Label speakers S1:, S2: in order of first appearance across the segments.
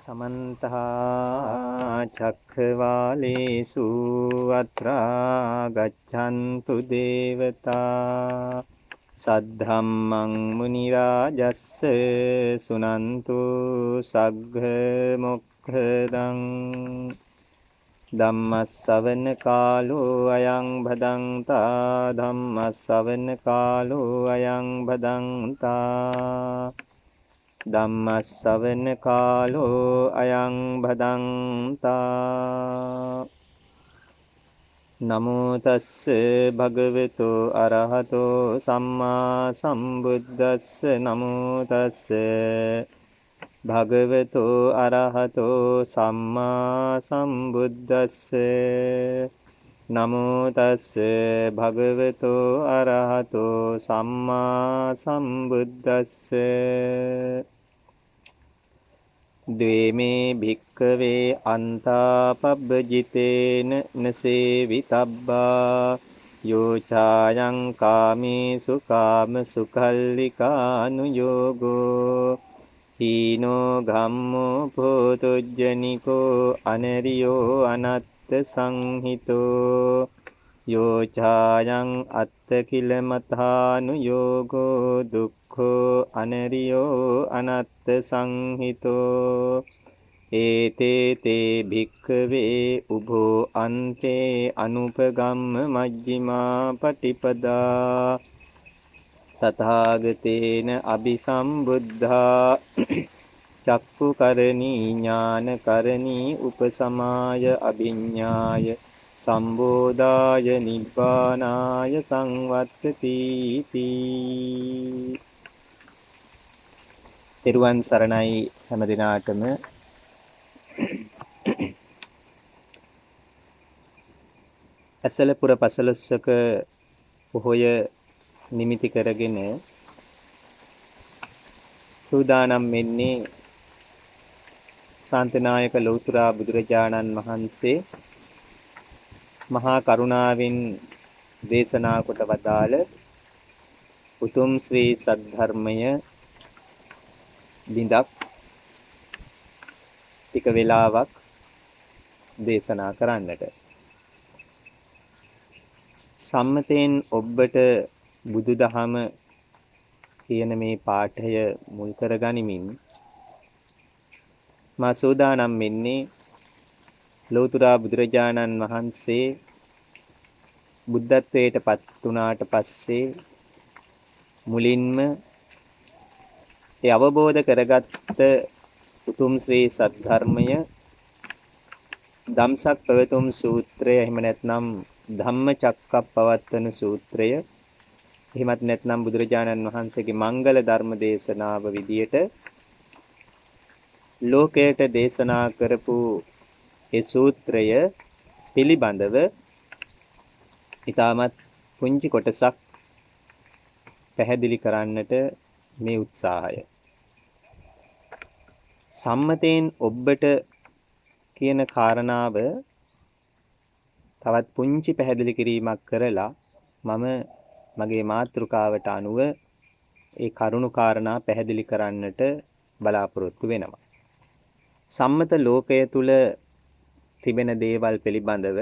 S1: समन्तः चक्रवालेषु अत्रा गच्छन्तु देवता सद्धम्मं मुनिराजस्स सुनन्तु सग्घ ධම්මස්සවන කාලෝ අයං භදංතා ධම්මස්සවන කාලෝ අයං භදංතා ධම්මස්සවන කාලෝ අයං භදංතා නමෝ තස්ස භගවතු අරහතෝ සම්මා සම්බුද්දස්ස නමෝ තස්ස භගවතෝ අරහතෝ සම්මා සම්බුද්දස්ස නමෝ තස්ස භගවතෝ අරහතෝ සම්මා සම්බුද්දස්ස ද්වේමේ භික්ඛවේ අන්තාපබ්බජිතේන නසේවිතබ්බා යෝචායං කාමේසු කාම සුඛල්ලිකානුයෝගෝ හීනෝ ගම්මෝ පොතුජ්ජනිකෝ අනරියෝ අනත්ත සංහිතෝ යෝචායං අත්ත කිලමතානු යෝගෝ දුක්ඛෝ අනරියෝ අනත්ත සංහිතෝ ඒතේ තේ භික්ඛවේ උභෝ අන්තේ අනුපගම්ම මජ්ක්‍ධිමා පටිපදා තථාගතේන අபிසම්බුද්ධා චක්ඛුකරණී ඥානකරණී උපසමාය අභිඤ්ඤාය සම්බෝධාය නිබ්බානාය සංවත්තති තී. ත්‍රිවන් සරණයි හැම දිනාටම. ඇසලපුර පසළොස්වක පොහොය නිමිති කරගෙන සූදානම් වෙන්නේ ශාන්තනායක ලෞතර බුදුරජාණන් වහන්සේ මහා කරුණාවෙන් දේශනා කොට වදාළ උතුම් ශ්‍රී සද්ධර්මය බිඳක් ටික වේලාවක් දේශනා කරන්නට. සම්මතයෙන් ඔබට බුදුදහම කියන මේ පාඨය මුල් කරගනිමින් මා සෝදානම් වෙන්නේ ලෞතර බුදුරජාණන් වහන්සේ බුද්ධත්වයට පත් වුණාට පස්සේ මුලින්ම ඒ අවබෝධ කරගත්ත උතුම් ශ්‍රී සද්ධර්මය ධම්සක් පැවතුම් සූත්‍රය, එහෙම නැත්නම් ධම්මචක්කප්පවත්තන සූත්‍රය, එහෙමත් නැත්නම් බුදුරජාණන් වහන්සේගේ මංගල ධර්ම දේශනාව විදියට ලෝකයට දේශනා කරපු ඒ සූත්‍රය පිළිබඳව ඊටමත් පුංචි කොටසක් පැහැදිලි කරන්නට මේ උත්සාහය. සම්මතයෙන් ඔබට කියන කාරණාව තවත් පුංචි පැහැදිලි කිරීමක් කරලා මම මගේ මාතෘකාවට අනුව ඒ කරුණු කාරණා පැහැදිලි කරන්නට බලාපොරොත්තු වෙනවා. සම්මත ලෝකය තුල තිබෙන දේවල් පිළිබඳව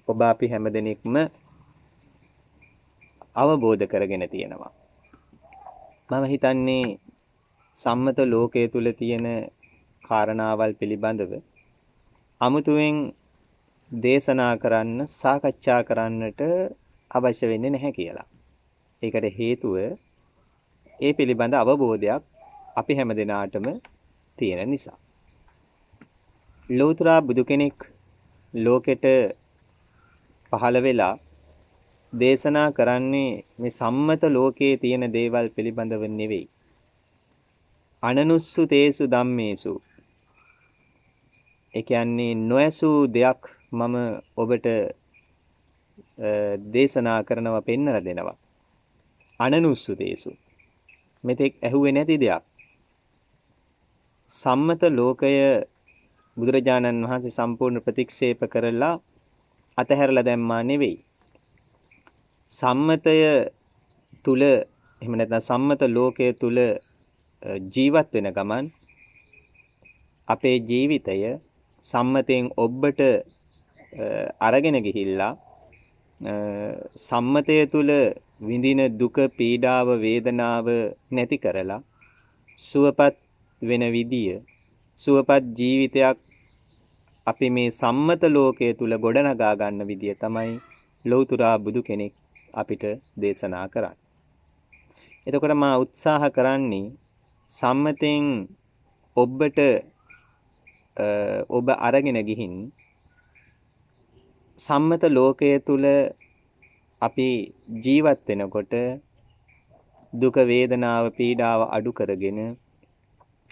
S1: ඔබ අපි හැමදෙනෙක්ම අවබෝධ කරගෙන තියෙනවා. මම හිතන්නේ සම්මත ලෝකය තුල තියෙන කාරණාවල් පිළිබඳව අමුතුවෙන් දේශනා කරන්න, සාකච්ඡා කරන්නට අවශ්‍ය වෙන්නේ නැහැ කියලා. ඒකට හේතුව ඒ පිළිබඳ අවබෝධයක් අපි හැමදෙනාටම තියෙන නිසා. ලෞතර බුදු කෙනෙක් ලෝකෙට පහළ වෙලා දේශනා කරන්නේ මේ සම්මත ලෝකයේ තියෙන දේවල් පිළිබඳව නෙවෙයි. අනනුස්සුතේසු ධම්මේසු. ඒ කියන්නේ නොඇසූ දෙයක් මම ඔබට දේශනා කරනවා, පෙන්වලා දෙනවා. අනනුස්සුතේසු. මෙතෙක් ඇහුවේ නැති දෙයක්. සම්මත ලෝකය බුදුරජාණන් වහන්සේ සම්පූර්ණ ප්‍රතික්ෂේප කරලා අතහැරලා දැම්මා නෙවෙයි. සම්මතය තුල, එහෙම නැත්නම් සම්මත ලෝකයේ තුල ජීවත් වෙන ගමන් අපේ ජීවිතය සම්මතයෙන් ඔබට අරගෙන ගිහිල්ලා සම්මතය තුල විඳින දුක පීඩාව වේදනාව නැති කරලා සුවපත් වෙන විදිය සුවපත් ජීවිතයක් අපි මේ සම්මත ලෝකයේ තුල ගොඩනගා ගන්න විදිය තමයි ලෞතුරා බුදු කෙනෙක් අපිට දේශනා කරන්නේ. එතකොට මා උත්සාහ කරන්නේ සම්මතෙන් ඔබට ඔබ අරගෙන ගිහින් සම්මත ලෝකයේ තුල අපි ජීවත් වෙනකොට දුක වේදනාව පීඩාව අඩු කරගෙන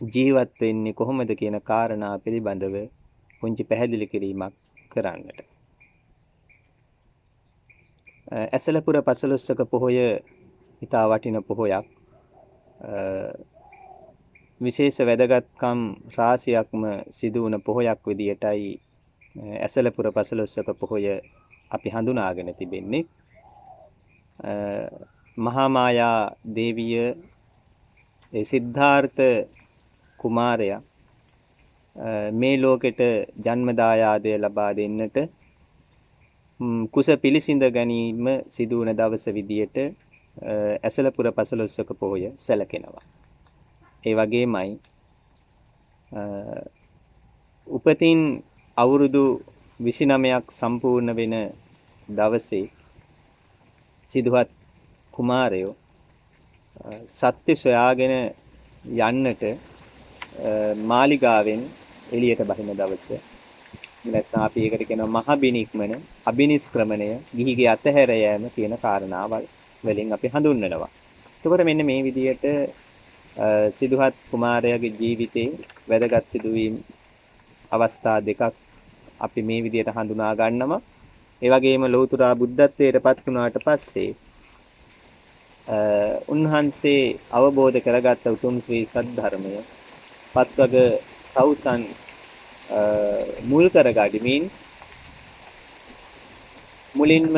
S1: ජීවත් වෙන්නේ කොහොමද කියන කාරණා පිළිබඳව පුංචි පැහැදිලි කිරීමක් කරන්නට. ඇසලපුර පසළොස්වක පොහොය ඉතා වටින පොහොයක්. විශේෂ වැදගත්කම් රාශියක්ම සිදු වුණ පොහොයක් විදියටයි ඇසලපුර පසළොස්වක පොහොය අපි හඳුනාගෙන තිබෙන්නේ. මහා මායා දේවිය සිද්ධාර්ථ කුමාරයා මේ ලෝකෙට ජන්මදායාදය ලබා දෙන්නට කුස පිළිසිඳ ගැනීම සිදු වන දවස විදියට ඇසලපුර පසළොස්වක පොහොය සැලකෙනවා. ඒ වගේමයි උපතින් අවුරුදු 29ක් සම්පූර්ණ වෙන දවසේ සිදුවත් කුමාරයෝ සත්‍ය සොයාගෙන යන්නට මාලිගාවෙන් එළියට බහින දවස. නැත්නම් අපි ඒකට කියනවා මහ බිනික්මන අබිනිස්ක්‍රමණය ගිහිගේ අතහැර යෑම කියන කාරණාවල් වලින් අපි හඳුන්වනවා. එතකොට මෙන්න මේ විදිහට සිදුහත් කුමාරයාගේ ජීවිතේ වැදගත් සිදුවීම් අවස්ථා දෙකක් අපි මේ විදිහට හඳුනා ගන්නවා. ඒ වගේම ලෞතුරා බුද්ධත්වයට පත් වුණාට පස්සේ උන්වහන්සේ අවබෝධ කරගත්ත උතුම් ශ්‍රී සද්ධර්මය පස්වග තවුසන් මුල් කරගනිමින් මුලින්ම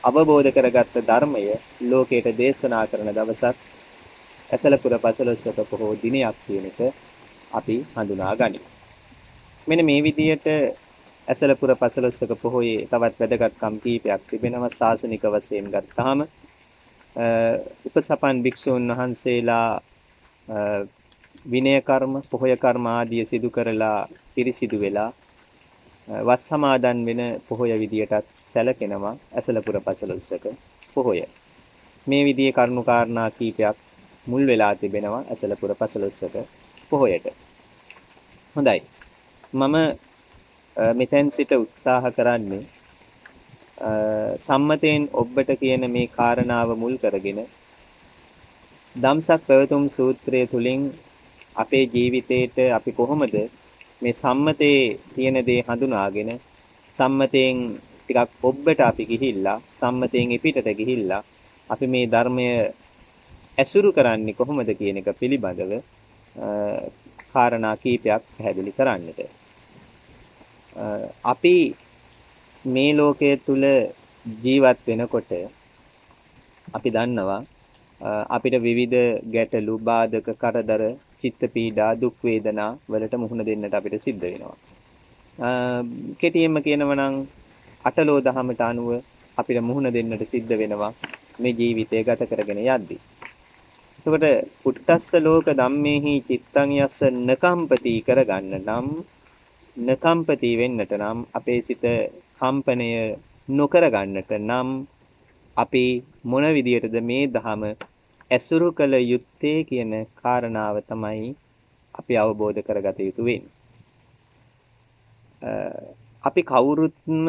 S1: අවබෝධ කරගත්ත ධර්මය ලෝකයට දේශනා කරන දවසක් ඇසලපුර පසළොස්වක පොහෝ දිනයක් කියන එක අපි හඳුනා ගනිමු. මෙන්න මේ විදිහට ඇසලපුර පසළොස්වක පොහොයේ තවත් වැදගත්කම් කීපයක් තිබෙනවා ශාසනික වශයෙන් ගත්තාම උපසපන් භික්ෂුන් වහන්සේලා විනය කර්ම පොහොය කර්ම ආදී සිදු කරලා පිරිසිදු වෙලා වස් සමාදන් වෙන පොහොය විදියටත් සැලකෙනවා ඇසලපුර පසළොස්වක පොහොය. මේ විදිහේ කරුණු කාරණා කීපයක් මුල් වෙලා තිබෙනවා ඇසලපුර පසළොස්වක පොහොයට. හොඳයි. මම මෙතෙන් සිට උත්සාහ කරන්නේ සම්මතයෙන් ඔබට කියන මේ කාරණාව මුල් කරගෙන ධම්සක් පැවතුම් සූත්‍රය තුලින් අපේ ජීවිතේට අපි කොහොමද මේ සම්මතයේ තියෙන දේ හඳුනාගෙන සම්මතයෙන් ටිකක් ඔබට අපි ගිහිල්ලා සම්මතයෙන් පිටට ගිහිල්ලා අපි මේ ධර්මය ඇසුරු කරන්නේ කොහොමද කියන එක පිළිබඳව කාරණා කීපයක් පැහැදිලි කරන්නට. අපි මේ ලෝකයේ තුල ජීවත් වෙනකොට අපි දන්නවා අපිට විවිධ ගැටලු බාධක කරදර චිත්ත පීඩා දුක් වේදනා වලට මුහුණ දෙන්නට අපිට සිද්ධ වෙනවා. කෙටියෙන්ම කියනවා නම් අටලෝ දහමට අනුව අපිට මුහුණ දෙන්නට සිද්ධ වෙනවා මේ ජීවිතය ගත කරගෙන යද්දී. එතකොට පුත්තස්ස ලෝක ධම්මේහි චිත්තං යස්ස නකම්පති කරගන්න නම් නකම්පති වෙන්නට නම් අපේ සිත කම්පණය නොකර ගන්නට නම් අපි මොන විදියටද මේ ධහම ඇසුරු කළ යුත්තේ කියන කාරණාව තමයි අපි අවබෝධ කරගත යුතු වෙන්නේ. අපි කවුරුත්ම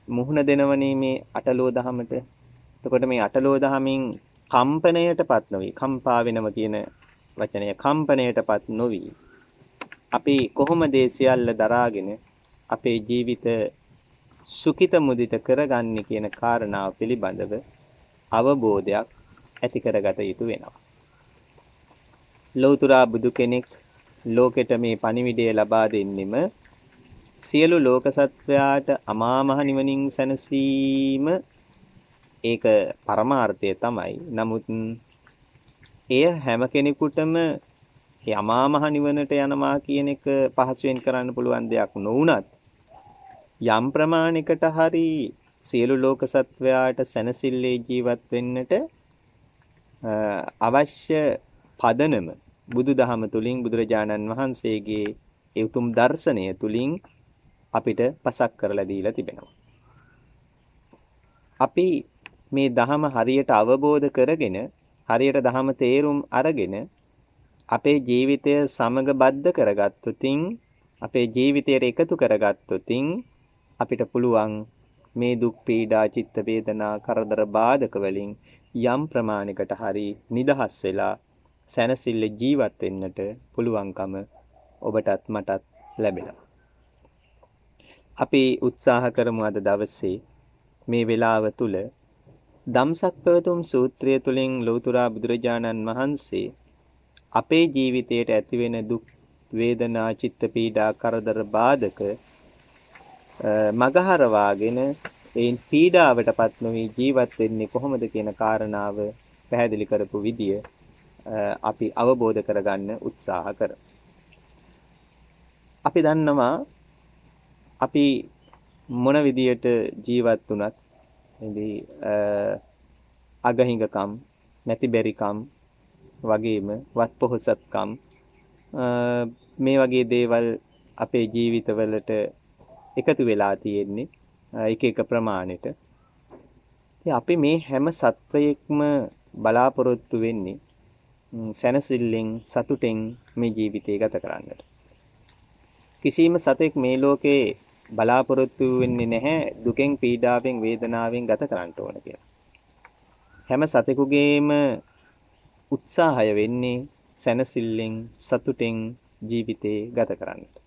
S1: මුහුණ දෙනවනේ මේ අටලෝ දහමට. එතකොට මේ අටලෝ දහමින් කම්පණයටපත් නොවි කම්පා වෙනව කියන වචනය කම්පණයටපත් නොවි අපි කොහොමද ඒ සියල්ල දරාගෙන අපේ ජීවිත සුඛිත මුදිත කරගන්නේ කියන කාරණාව පිළිබඳව අවබෝධයක් ඇති කරගත යුතු වෙනවා. ලෞතුරා බුදු කෙනෙක් ලෝකෙට මේ පණිවිඩය ලබා දෙන්නෙම සියලු ලෝක සත්වයාට අමා මහ නිවනින් සැනසීම ඒක පරමාර්ථය තමයි. නමුත් එය හැම කෙනෙකුටම ඒ අමා මහ නිවනට යනවා කියන එක පහසුවෙන් කරන්න පුළුවන් දෙයක් නොවුනත් යම් ප්‍රමාණයකට හරි සියලු ලෝක සත්වයාට සැනසille ජීවත් වෙන්නට අවශ්‍ය පදනම බුදුදහම තුලින් බුදුරජාණන් වහන්සේගේ ඒ උතුම් දර්ශනය තුලින් අපිට පසක් කරලා දීලා තිබෙනවා. අපි මේ ධහම හරියට අවබෝධ කරගෙන හරියට ධහම තේරුම් අරගෙන අපේ ජීවිතය සමග බද්ධ කරගත්තොතින් අපේ ජීවිතයට එකතු කරගත්තොතින් අපිට පුළුවන් මේ දුක් පීඩා චිත්ත වේදනා කරදර බාධක වලින් යම් ප්‍රමාණයකට හරි නිදහස් වෙලා සැනසille ජීවත් වෙන්නට පුළුවන්කම ඔබටත් මටත් ලැබෙනවා. අපි උත්සාහ කරමු අද දවසේ මේ වෙලාව තුල ධම්සක් පැවතුම් සූත්‍රය තුලින් ලෞතුරා බුදුරජාණන් වහන්සේ අපේ ජීවිතයට ඇතිවෙන දුක් වේදනා චිත්ත පීඩා කරදර බාධක මගහරවාගෙන ඒන් පීඩාවටපත් නොවි ජීවත් වෙන්නේ කොහොමද කියන කාරණාව පැහැදිලි කරපු විදිය අපි අවබෝධ කරගන්න උත්සාහ කරමු. අපි දන්නවා අපි මොන විදියට ජීවත් වුණත් ඉතින් අගහිඟකම් නැති බැරිකම් වගේම වත් පොහසත්කම් මේ වගේ දේවල් අපේ ජීවිතවලට එකතු වෙලා තියෙන්නේ එක එක ප්‍රමාණයට. ඉතින් අපි මේ හැම සත්වයක්ම බලාපොරොත්තු වෙන්නේ සැනසෙල්ලෙන් සතුටෙන් මේ ජීවිතය ගත කරන්නට. කිසිම සතෙක් මේ ලෝකේ බලාපොරොත්තු වෙන්නේ නැහැ දුකෙන් පීඩාවෙන් වේදනාවෙන් ගත කරන්න ඕන කියලා. හැම සතෙකුගේම උත්සාහය වෙන්නේ සැනසෙල්ලෙන් සතුටෙන් ජීවිතේ ගත කරන්නට.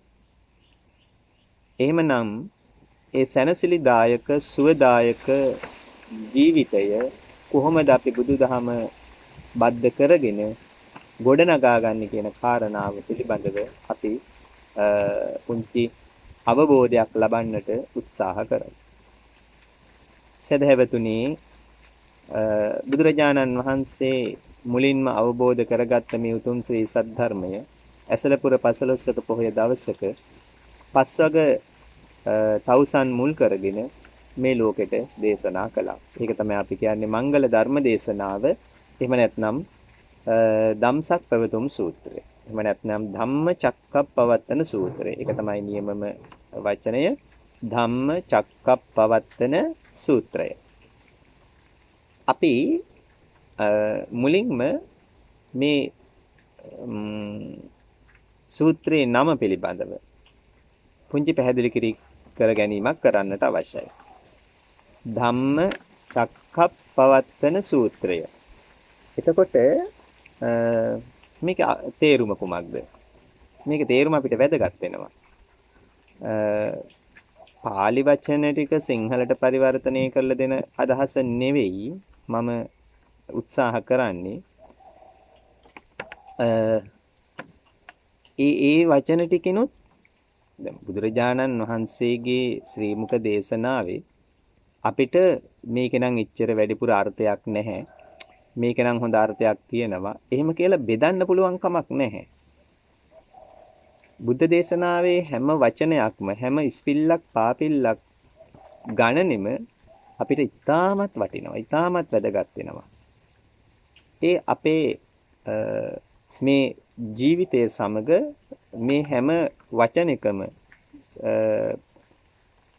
S1: එහෙමනම් ඒ සැනසිලිදායක සුවදායක ජීවිතය කොහොමද අපි බුදුදහම බද්ධ කරගෙන ගොඩනගා ගන්න කියන කාරණාව පිළිබඳව අපි පුංචි අවබෝධයක් ලබන්නට උත්සාහ කරමු. සදහැවතුනි බුදුරජාණන් වහන්සේ මුලින්ම අවබෝධ කරගත්ත මේ උතුම් ශ්‍රී සද්ධර්මය ඇසලපුර පසළොස්වක පොහොය දවසක පස්වග තවුසන් මුල් කරගෙන මේ ලෝකෙට දේශනා කළා. ඒක තමයි අපි කියන්නේ මංගල ධර්ම දේශනාව. එහෙම නැත්නම් ධම්සක් පැවතුම් සූත්‍රය. එහෙම නැත්නම් ධම්මචක්කප්පවත්තන සූත්‍රය. ඒක තමයි නියමම වචනය. ධම්මචක්කප්පවත්තන සූත්‍රය. අපි මුලින්ම මේ සූත්‍රයේ නම පිළිබඳව පුංචි පැහැදිලි කර ගැනීමක් කරන්නට අවශ්‍යයි. ධම්මචක්කප්පවත්තන සූත්‍රය. එතකොට මේක තේරුම කුමක්ද? මේක තේරුම අපිට වැදගත් වෙනවා. පාලි වචන ටික සිංහලට පරිවර්තනය කරලා දෙන අදහස නෙවෙයි මම උත්සාහ කරන්නේ. ඒ වචන ටිකිනුත් දැන් බුදුරජාණන් වහන්සේගේ ශ්‍රී මුඛ දේශනාවේ අපිට මේක නම් එච්චර වැඩිපුර අර්ථයක් නැහැ. මේක නම් හොඳ අර්ථයක් තියෙනවා. එහෙම කියලා බෙදන්න පුළුවන් කමක් නැහැ. බුද්ධ දේශනාවේ හැම වචනයක්ම හැම ඉස්පිල්ලක් පාපිල්ලක් ගණනෙම අපිට ඉතාමත් වටිනවා. ඉතාමත් වැදගත් වෙනවා. ඒ අපේ මේ ජීවිතය සමග මේ හැම වචනයකම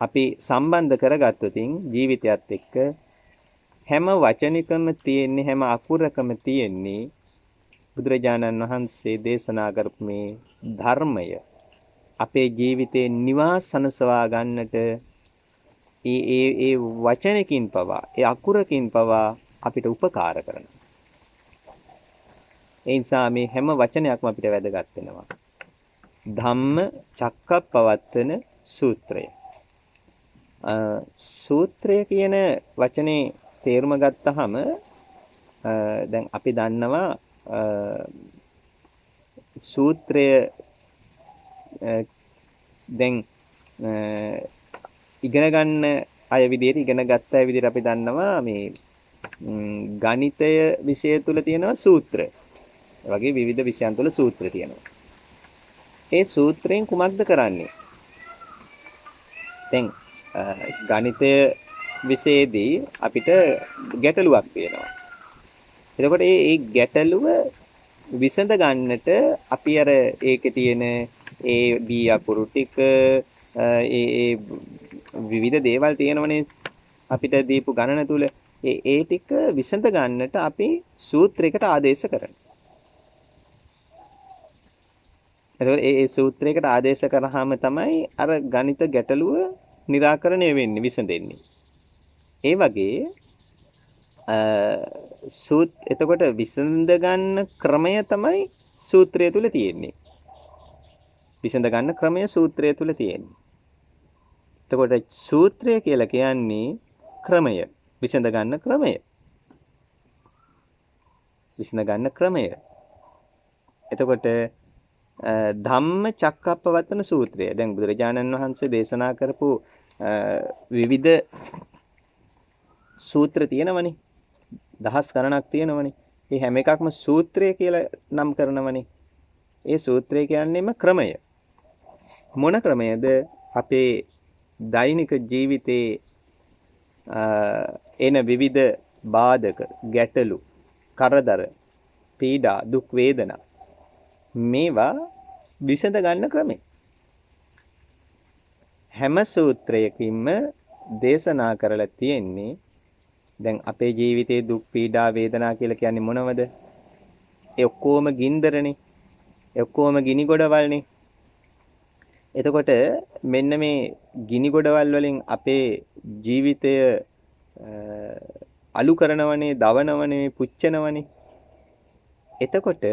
S1: අපි සම්බන්ධ කරගත්තොතින් ජීවිතයත් එක්ක හැම වචනිකම තියෙන්නේ හැම අකුරකම තියෙන්නේ බුදුරජාණන් වහන්සේ දේශනා කරපු මේ ධර්මය අපේ ජීවිතේ නිවාසනසවා ගන්නට ඒ වචනකින් පවා ඒ අකුරකින් පවා අපිට උපකාර කරනවා. ඒ නිසා මේ හැම වචනයක්ම අපිට වැදගත් වෙනවා. ධම්ම චක්කප්පවත්තන සූත්‍රය. සූත්‍රය කියන වචනේ තේරුම ගත්තහම දැන් අපි දන්නවා සූත්‍රය දැන් ඉගෙන ගන්න අය විදිහට ඉගෙන ගත්ත අය විදිහට අපි දන්නවා මේ ගණිතය විෂය තුල තියෙනවා සූත්‍ර. ඒ වගේ විවිධ විෂයන් තුළ සූත්‍ර තියෙනවා. ඒ සූත්‍රයෙන් කුමක්ද කරන්නේ? දැන් ගණිතය විෂයේදී අපිට ගැටලුවක් තියෙනවා. එතකොට මේ ගැටලුව විසඳ ගන්නට අපි අර ඒකේ තියෙන ඒ දී අකුරු ටික ඒ විවිධ දේවල් තියෙනවනේ අපිට දීපු ගණන තුල ඒ ටික විසඳ ගන්නට අපි සූත්‍රයකට ආදේශ කරනවා. එතකොට ඒ සූත්‍රයකට ආදේශ කරාම තමයි අර ගණිත ගැටලුව निराකරණය වෙන්නේ විසඳෙන්නේ. ඒ වගේ එතකොට විසඳ ගන්න ක්‍රමය තමයි සූත්‍රය තුල තියෙන්නේ. විසඳ ගන්න ක්‍රමය සූත්‍රය තුල තියෙන්නේ. එතකොට සූත්‍රය කියලා කියන්නේ ක්‍රමය. විසඳ ගන්න ක්‍රමය. විසඳ ගන්න ක්‍රමය. එතකොට ධම්මචක්කප්පවත්තන සූත්‍රය. දැන් බුදුරජාණන් වහන්සේ දේශනා කරපු විවිධ සූත්‍ර තියෙනවනේ. දහස් ගණනක් තියෙනවනේ. මේ හැම එකක්ම සූත්‍රය කියලා නම් කරනවනේ. ඒ සූත්‍රය කියන්නේම ක්‍රමය. මොන ක්‍රමයද? අපේ දෛනික ජීවිතේ එන විවිධ බාධක, ගැටලු, කරදර, පීඩා, දුක් වේදනා මේවා විසඳ ගන්න ක්‍රමය. හැම සූත්‍රයකින්ම දේශනා කරලා තියෙන්නේ දැන් අපේ ජීවිතේ දුක් පීඩා වේදනා කියලා කියන්නේ මොනවද? ඒ ඔක්කොම ගින්දරනේ. ඒ ඔක්කොම ගිනි ගොඩවල්නේ. එතකොට මෙන්න මේ ගිනි ගොඩවල් වලින් අපේ ජීවිතය අලු කරනවනේ, දවනවනේ, පුච්චනවනේ. එතකොට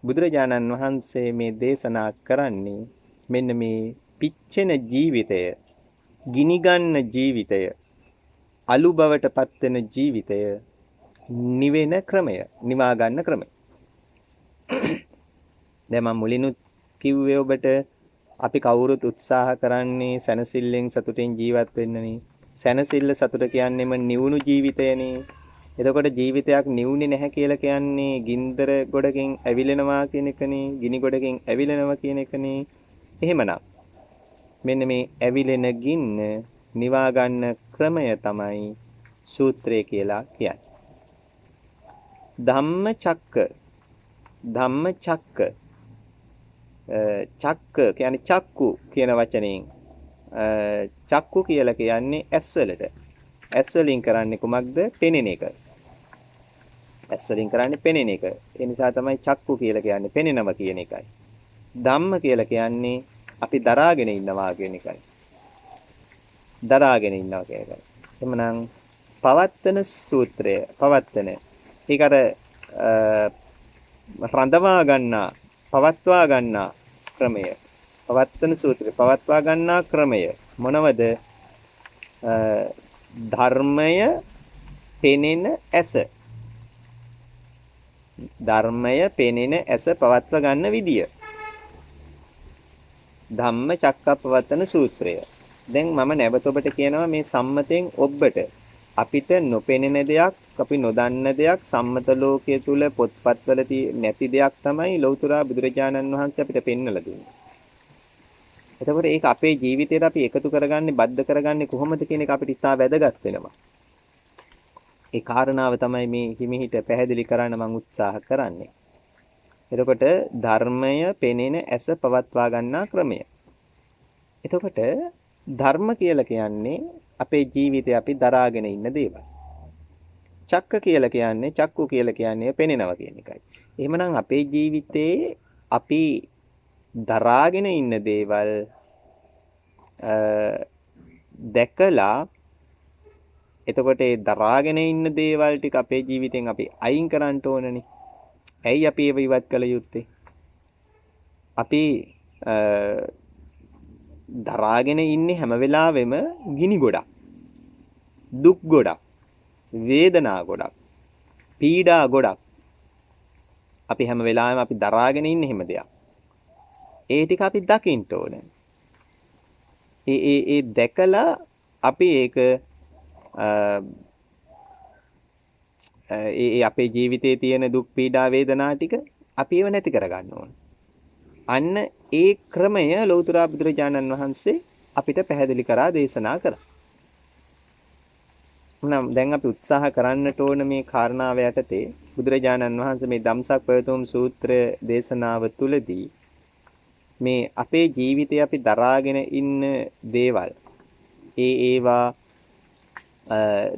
S1: බුදුරජාණන් වහන්සේ මේ දේශනා කරන්නේ මෙන්න මේ පිච්චෙන ජීවිතය, ගිනි ගන්න ජීවිතය, අලු බවට පත් වෙන ජීවිතය නිවෙන ක්‍රමය, නිවා ගන්න ක්‍රමය. දැන් මම මුලිනුත් කිව්වේ ඔබට අපි කවුරුත් උත්සාහ කරන්නේ සැනසෙල්ලෙන් සතුටින් ජීවත් වෙන්නනේ. සැනසෙල්ල සතුට කියන්නේම නිවුණු ජීවිතයනේ. එතකොට ජීවිතයක් නිවුනේ නැහැ කියලා කියන්නේ ගින්දර ගොඩකින් ඇවිලෙනවා කියන එකනේ, ගිනි ගොඩකින් ඇවිලෙනවා කියන එකනේ. එහෙමනම් මෙන්න මේ ඇවිලෙන ගින්න නිවා ගන්න ක්‍රමය තමයි සූත්‍රය කියලා කියන්නේ. ධම්මචක්ක චක්ක කියන්නේ චක්කු කියන වචනයෙන් චක්කු කියලා කියන්නේ ඇස් වලට. ඇස් වලින් කරන්නේ කුමක්ද? පෙනෙන එක. ඇස් වලින් කරන්නේ පෙනෙන එක. ඒ නිසා තමයි චක්කු කියලා කියන්නේ පෙනෙනව කියන එකයි. ධම්ම කියලා කියන්නේ අපි දරාගෙන ඉන්නවා කියන එකයි. දරාගෙන ඉන්නවා කියන එකයි. එhmenan පවත්තන සූත්‍රය පවත්තන. ඒක අර රඳවා ගන්නා පවත්වා ගන්නා ක්‍රමය. පවත්තන සූත්‍රය පවත්වා ගන්නා ක්‍රමය මොනවද? ධර්මය පෙනෙන ඇස. ධර්මය පෙනෙන ඇස පවත්වා ගන්න විදිය. ධම්මචක්කප්පවත්තන සූත්‍රය. දැන් මම නැවත ඔබට කියනවා මේ සම්මතෙන් ඔබට අපිට නොපෙනෙන දෙයක්, අපි නොදන්න දෙයක් සම්මත ලෝකයේ තුල පොත්පත්වල නැති දෙයක් තමයි ලෞතර බුදුරජාණන් වහන්සේ අපිට පෙන්වලා දුන්නේ. එතකොට ඒක අපේ ජීවිතේට අපි එකතු කරගන්නේ, බද්ධ කරගන්නේ කොහොමද කියන එක අපිට ඉතා වැදගත් වෙනවා. ඒ කාරණාව තමයි මේ හිමිහිට පැහැදිලි කරන්න මම උත්සාහ කරන්නේ. එතකොට ධර්මය පෙනෙන ඇස පවත්වා ගන්නා ක්‍රමය. එතකොට ධර්ම කියලා කියන්නේ අපේ ජීවිතේ අපි දරාගෙන ඉන්න දේවල්. චක්ක කියලා කියන්නේ චක්කු කියලා කියන්නේ පෙනෙනවා කියන එකයි. එහෙමනම් අපේ ජීවිතේ අපි දරාගෙන ඉන්න දේවල් දැකලා එතකොට ඒ දරාගෙන ඉන්න දේවල් ටික අපේ ජීවිතෙන් අපි අයින් කරන්න ඕනනේ. ඇයි අපි ඒව ඉවත් කළ යුත්තේ? අපි දරාගෙන ඉන්නේ හැම වෙලාවෙම ගිනි ගොඩක්, දුක් ගොඩක්, වේදනා ගොඩක්, පීඩා ගොඩක්. අපි හැම වෙලාවෙම අපි දරාගෙන ඉන්නේ හැම දෙයක්. ඒ ටික අපි දකින්න ඕනේ. ඒ දැකලා අපි ඒක අපේ ජීවිතයේ තියෙන දුක් පීඩා වේදනා ටික අපි ඒව නැති කරගන්න ඕන. අන්න ඒ ක්‍රමය ලෞතර බුදුරජාණන් වහන්සේ අපිට පැහැදිලි කරා දේශනා කරා. නම් දැන් අපි උත්සාහ කරන්නට ඕන මේ කාරණාව යටතේ බුදුරජාණන් වහන්සේ මේ ධම්සක් පැවතුම් සූත්‍ර දේශනාව තුළදී මේ අපේ ජීවිතේ අපි දරාගෙන ඉන්න දේවල් ඒවා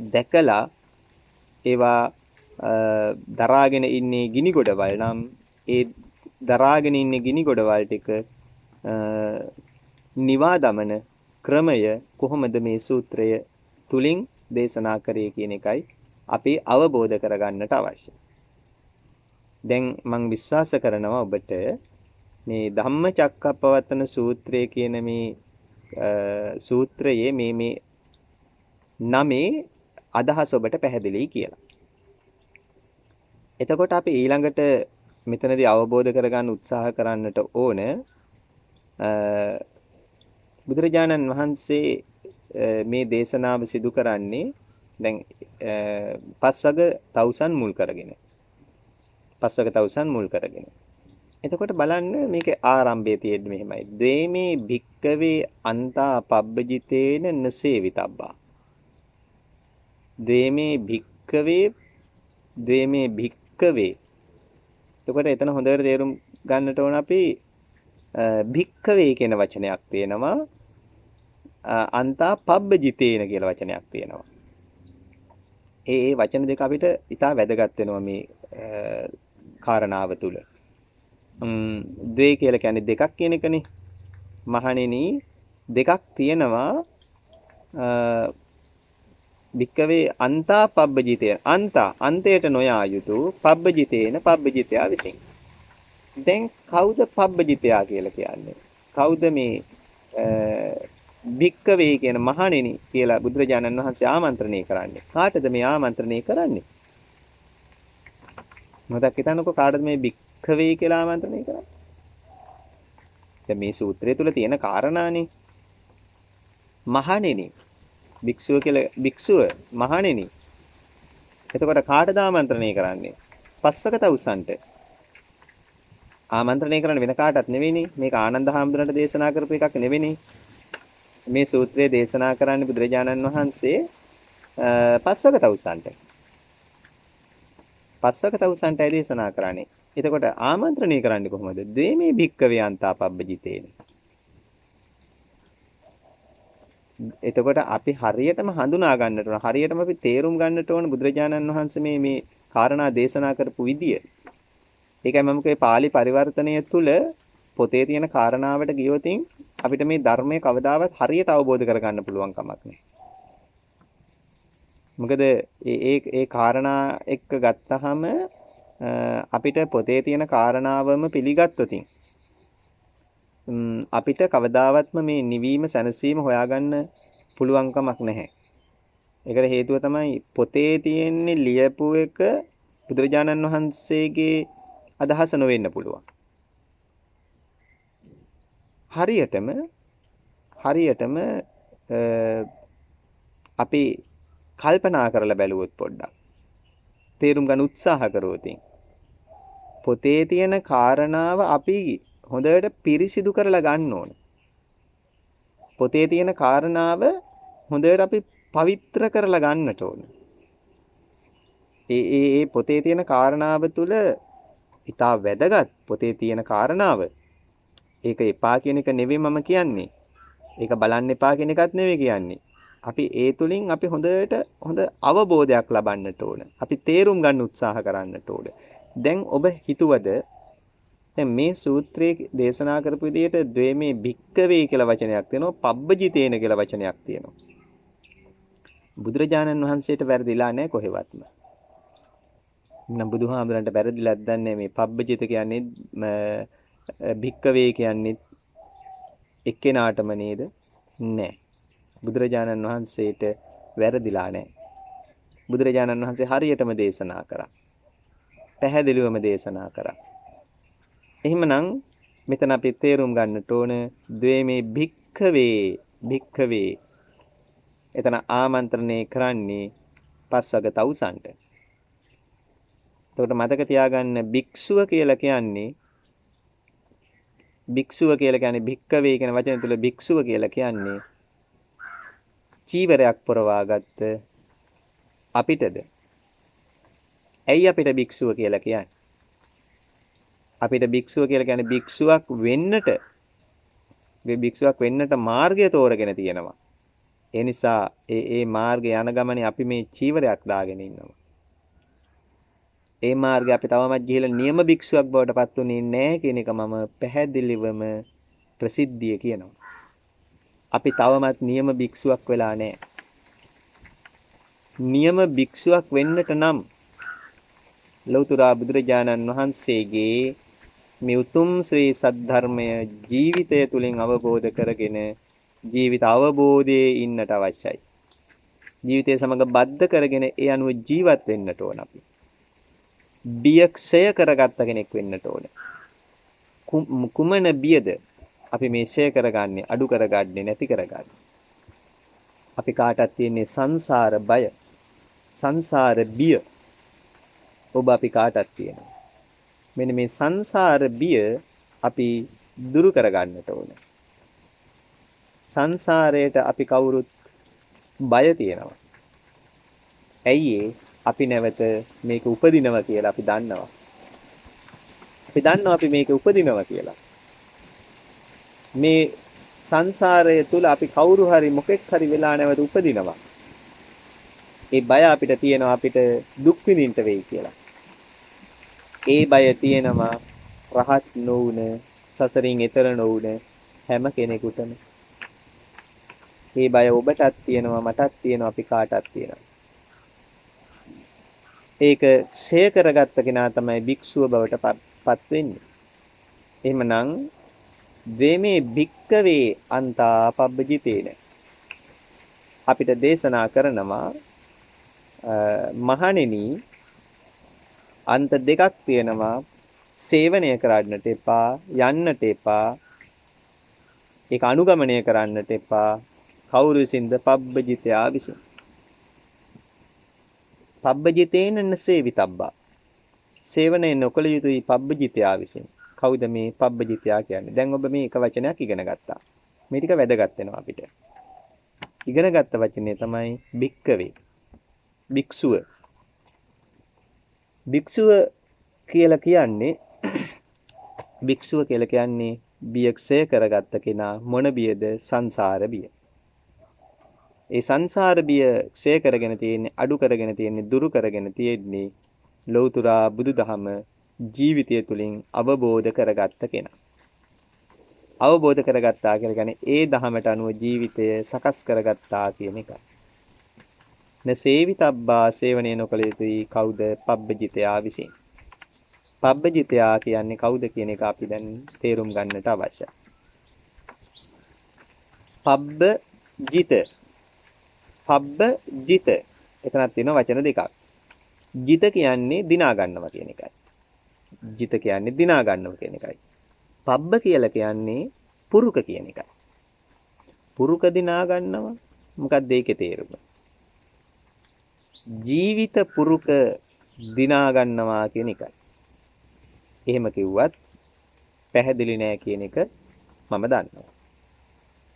S1: දැකලා ඒවා දරාගෙන ඉන්නේ ගිනි ගොඩවල් නම් ඒ දරාගෙන ඉන්නේ ගිනි ගොඩවල් ටික නිවා දමන ක්‍රමය කොහොමද මේ සූත්‍රය තුලින් දේශනා කරේ කියන එකයි අපි අවබෝධ කරගන්නට අවශ්‍ය. දැන් මම විශ්වාස කරනවා ඔබට මේ ධම්මචක්කප්පවත්තන සූත්‍රය කියන මේ සූත්‍රයේ මේ නමේ අදහස ඔබට පැහැදිලියි කියලා. එතකොට අපි ඊළඟට මෙතනදී අවබෝධ කරගන්න උත්සාහ කරන්නට ඕන බුදුරජාණන් වහන්සේ මේ දේශනාව සිදු කරන්නේ දැන් පස්වග තවුසන් මුල් කරගෙන. පස්වග තවුසන් මුල් කරගෙන. එතකොට බලන්න මේකේ ආරම්භයේ තියෙන්නේ මෙහෙමයි. ද්වේමේ භික්කවේ අන්තා පබ්බජිතේන නසේවිතබ්බා. ද්වේමේ භික්කවේ. එතකොට එතන හොඳට තේරුම් ගන්නට ඕන අපි භික්කවේ කියන වචනයක් තියෙනවා. අන්තා පබ්බජිතේන කියලා වචනයක් තියෙනවා. ඒ වචන දෙක අපිට ඉතා වැදගත් වෙනවා මේ කාරණාව තුල. ද්වේ කියලා කියන්නේ දෙකක් කියන එකනේ. මහණෙනි දෙකක් තියෙනවා. භික්කවේ අන්තා පබ්බජිතේ අන්තයට නොයා යුතු පබ්බජිතේන පබ්බජිතයා විසින්. දැන් කවුද පබ්බජිතයා කියලා කියන්නේ? කවුද මේ භික්කවේ කියන මහණෙනි කියලා බුදුරජාණන් වහන්සේ ආමන්ත්‍රණය කරන්නේ? කාටද මේ ආමන්ත්‍රණය කරන්නේ? මතක් හිතන්නකෝ කාටද මේ භික්කවේ කියලා ආමන්ත්‍රණය කරන්නේ? දැන් මේ සූත්‍රය තුල තියෙන කාරණානේ. මහණෙනි භික්ෂුව කියලා භික්ෂුව මහණෙනි. එතකොට කාටද ආමන්ත්‍රණය කරන්නේ? පස්වක තවුසන්ට. ආමන්ත්‍රණය කරන්න වෙන කාටවත් නෙවෙයිනේ. මේක ආනන්ද හාමුදුරන්ට දේශනා කරපු එකක් නෙවෙයිනේ. මේ සූත්‍රයේ දේශනා කරන්නේ බුදුරජාණන් වහන්සේ පස්වක තවුසන්ට. පස්වක තවුසන්ටයි දේශනා කරන්නේ. එතකොට ආමන්ත්‍රණය කරන්නේ කොහොමද? ද්වේමේ භික්කවේ අන්තා පබ්බජිතේන. එතකොට අපි හරියටම හඳුනා ගන්නට ඕන. හරියටම අපි තේරුම් ගන්නට ඕන බුදුරජාණන් වහන්සේ මේ කාරණා දේශනා කරපු විදිය. ඒකයි මම කියේ පාලි පරිවර්තනය තුල පොතේ තියෙන කාරණාවට ගියොතින් අපිට මේ ධර්මයේ කවදාවත් හරියට අවබෝධ කරගන්න පුළුවන් කමක් නැහැ. මොකද ඒ කාරණා එක්ක ගත්තහම අපිට පොතේ තියෙන කාරණාවම පිළිගත්තොතින් අපිට කවදාවත්ම මේ නිවීම සැනසීම හොයාගන්න පුළුවන් කමක් නැහැ. ඒකට හේතුව තමයි පොතේ තියෙන්නේ ලියපු එක බුදුරජාණන් වහන්සේගේ අදහස නොවෙන්න පුළුවන්. හරියටම අපි කල්පනා කරලා බැලුවොත් පොඩ්ඩක් තේරුම් ගන්න උත්සාහ කරොත් පොතේ තියෙන කාරණාව අපි හොඳට පිරිසිදු කරලා ගන්න ඕන. පොතේ තියෙන කාරණාව හොඳට අපි පවිත්‍ර කරලා ගන්නට ඕන. ඒ පොතේ තියෙන කාරණාව තුල ඉතා වැදගත් පොතේ තියෙන කාරණාව. ඒක එපා කියන එක නෙවෙයි මම කියන්නේ. ඒක බලන්න එපා කියන එකත් නෙවෙයි කියන්නේ. අපි ඒ තුලින් අපි හොඳ අවබෝධයක් ලබන්නට ඕන. අපි තේරුම් ගන්න උත්සාහ කරන්නට ඕන. දැන් ඔබ හිතුවද දැන් මේ සූත්‍රයේ දේශනා කරපු විදිහට ද්වේමේ භික්කවේ කියලා වචනයක් තියෙනවා, පබ්බජිතේන කියලා වචනයක් තියෙනවා. බුදුරජාණන් වහන්සේට වැරදිලා නැහැ කොහෙවත්ම. නම් බුදුහාමුදුරන්ට වැරදිලාත් දන්නේ මේ පබ්බජිත කියන්නේ භික්කවේ කියන්නේ එක්කෙනාටම නේද? නෑ. බුදුරජාණන් වහන්සේට වැරදිලා නැහැ. බුදුරජාණන් වහන්සේ හරියටම දේශනා කරා. පැහැදිලිවම දේශනා කරා. එහෙමනම් මෙතන අපි තේරුම් ගන්නට ඕන ද්වේමේ භික්ඛවේ එතන ආමන්ත්‍රණය කරන්නේ පස්වග තවුසන්ට. එතකොට මතක තියාගන්න භික්ෂුව කියලා කියන්නේ භික්කවේ කියන වචනේ තුල භික්ෂුව කියලා කියන්නේ චීවරයක් පොරවාගත්ත අපිටද. ඇයි අපිට භික්ෂුව කියලා කියන්නේ? අපිට භික්ෂුව කියලා කියන්නේ භික්ෂුවක් වෙන්නට මාර්ගය තෝරගෙන තියෙනවා. ඒ නිසා ඒ මාර්ගය යන ගමනේ අපි මේ චීවරයක් දාගෙන ඉන්නවා. ඒ මාර්ගය අපි තවමත් ගිහිල්ලා නියම භික්ෂුවක් බවට පත් වුණේ නැහැ කියන එක මම පැහැදිලිවම ප්‍රසිද්ධිය කියනවා. අපි තවමත් නියම භික්ෂුවක් වෙලා නැහැ. නියම භික්ෂුවක් වෙන්නට නම් ලෞතර බුදුරජාණන් වහන්සේගේ මේ උතුම් ශ්‍රී සද්ධර්මය ජීවිතය තුළින් අවබෝධ කරගෙන ජීවිත අවබෝධයේ ඉන්නට අවශ්‍යයි. ජීවිතය සමග බද්ධ කරගෙන ඒ අනුව ජීවත් වෙන්නට ඕන අපි. බියක්ෂය කරගත්ත කෙනෙක් වෙන්නට ඕන. කුමන බියද අපි මේ ෂය කරගන්නේ, අඩු කරගන්නේ, නැති කරගන්නේ? අපි කාටත් තියෙන්නේ සංසාර බය, සංසාර බිය. ඔබ අපි කාටත් තියෙනවා. මෙන්න මේ සංසාර බිය අපි දුරු කරගන්නට ඕන. සංසාරයට අපි කවුරුත් බය තියෙනවා. ඇයි අපි නැවත මේක උපදිනවා කියලා අපි දන්නවා. අපි දන්නවා අපි මේක උපදිනවා කියලා. මේ සංසාරය තුල අපි කවුරු හරි මොකෙක් හරි වෙලා නැවත උපදිනවා. ඒ බය අපිට තියෙනවා අපිට දුක් විඳින්න වෙයි කියලා. ඒ බය තියෙනවා රහත් නොවුන සසරින් එතර නොවුන හැම කෙනෙකුටම. මේ බය ඔබටත් තියෙනවා මටත් තියෙනවා අපි කාටත් තියෙනවා. ඒක ෂය කරගත්ත කෙනා තමයි භික්ෂුව බවට පත් වෙන්නේ. එහෙමනම් ද්වේමේ භික්කවේ අන්තා පබ්බජිතේන අපිට දේශනා කරනවා මහණෙනි අන්ත දෙකක් තියෙනවා. සේවනය කරන්නට එපා, යන්නට එපා, ඒක අනුගමනය කරන්නට එපා. කවුරු විසින්ද? පබ්බජිතයා විසින්. පබ්බජිතේන නසේවිතබ්බා. සේවනය නොකළ යුතුයි පබ්බජිතයා විසින්. කවුද මේ පබ්බජිතයා කියන්නේ? දැන් ඔබ මේ එක වචනයක් ඉගෙන ගත්තා. මේ ටික වැදගත් වෙනවා අපිට. ඉගෙන ගත්ත වචනේ තමයි භික්කවේ. භික්ෂුව. භික්ෂුව කියලා කියන්නේ බියක්ෂය කරගත්ත කෙනා. මොන බියද? සංසාර බිය. ඒ සංසාර බිය ක්ෂය කරගෙන තියෙන්නේ, අඩු කරගෙන තියෙන්නේ, දුරු කරගෙන තියෙන්නේ ලෞතර බුදුදහම ජීවිතය තුළින් අවබෝධ කරගත්ත කෙනා. අවබෝධ කරගත්තා කියලා කියන්නේ ඒ දහමට අනුව ජීවිතය සකස් කරගත්තා කියන එකයි. නසේවිතබ්බා සේවනය නොකළ යුතුයි. කවුද? පබ්බජිතයා විසින්. පබ්බජිතයා කියන්නේ කවුද කියන එක අපි දැන් තේරුම් ගන්නට අවශ්‍යයි. පබ්බජිත. පබ්බජිත. එතනක් තියෙනවා වචන දෙකක්. ජිත කියන්නේ දිනා ගන්නවා කියන එකයි. ජිත කියන්නේ දිනා ගන්නවා කියන එකයි. පබ්බ කියලා කියන්නේ පුරුක කියන එකයි. පුරුක දිනා ගන්නවා. මොකක්ද ඒකේ තේරුම? ජීවිත පුරුක දිනා ගන්නවා කියන එකයි. එහෙම කිව්වත් පැහැදිලි නෑ කියන එක මම දන්නවා.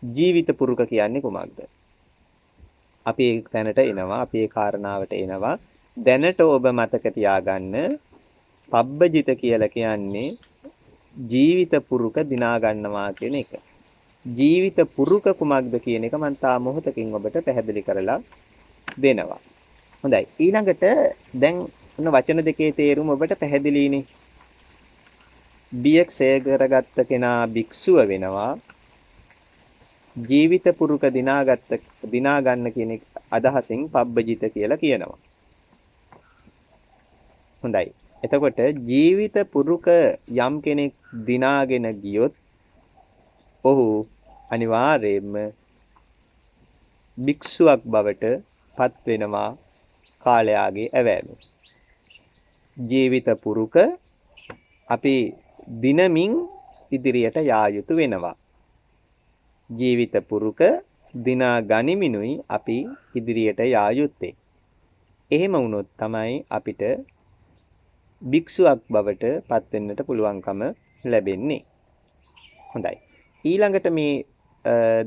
S1: ජීවිත පුරුක කියන්නේ කොහොමද? අපි ඒ තැනට එනවා, අපි ඒ කාරණාවට එනවා. දැනට ඔබ මතක තියාගන්න පබ්බජිත කියලා කියන්නේ ජීවිත පුරුක දිනා ගන්නවා කියන එක. ජීවිත පුරුක කුමක්ද කියන එක මම තා මොහොතකින් ඔබට පැහැදිලි කරලා දෙනවා. හොඳයි. ඊළඟට දැන් ඔන්න වචන දෙකේ තේරුම ඔබට පැහැදිලිනේ. බියක්ෂය කරගත්ත කෙනා භික්ෂුව වෙනවා. ජීවිත පුරුක දිනා ගන්න කියන අදහසින් පබ්බජිත කියලා කියනවා. හොඳයි. එතකොට ජීවිත පුරුක යම් කෙනෙක් දිනාගෙන ගියොත් ඔහු අනිවාර්යයෙන්ම භික්ෂුවක් බවට පත් වෙනවා කාලයාගේ ඇවෑමෙන්. ජීවිත පුරුක අපි දිනමින් ඉදිරියට යා යුතු වෙනවා. ජීවිත පුරුක දිනා ගනිමිනුයි අපි ඉදිරියට යා යුත්තේ. එහෙම වුණොත් තමයි අපිට භික්ෂුවක් බවට පත් වෙන්නට පුළුවන්කම ලැබෙන්නේ. හොඳයි. ඊළඟට මේ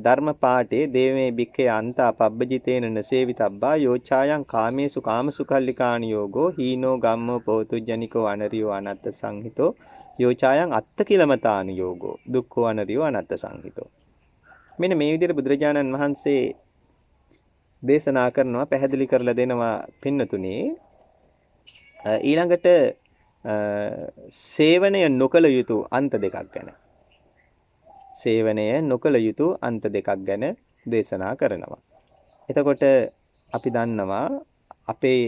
S1: ධර්ම පාඨයේ දේවමේ භික්ඛේ අන්තා පබ්බජිතේන නසේවිතබ්බා යෝචායන් කාමේසු කාමසුකල්ලිකාණ යෝගෝ හීනෝ ගම්මෝ පෝතුජ්ජනිකෝ අනරියෝ අනත්ත සංහිතෝ යෝචායන් අත්ත කිලමතාන යෝගෝ දුක්ඛෝ අනරියෝ අනත්ත සංහිතෝ. මෙන්න මේ විදිහට බුදුරජාණන් වහන්සේ දේශනා කරනවා, පැහැදිලි කරලා දෙනවා පින්නතුනේ. ඊළඟට සේවනය නොකළ යුතු අන්ත දෙකක් ගැන. සේවනය නොකළ යුතු අන්ත දෙකක් ගැන දේශනා කරනවා. එතකොට අපි දන්නවා අපේ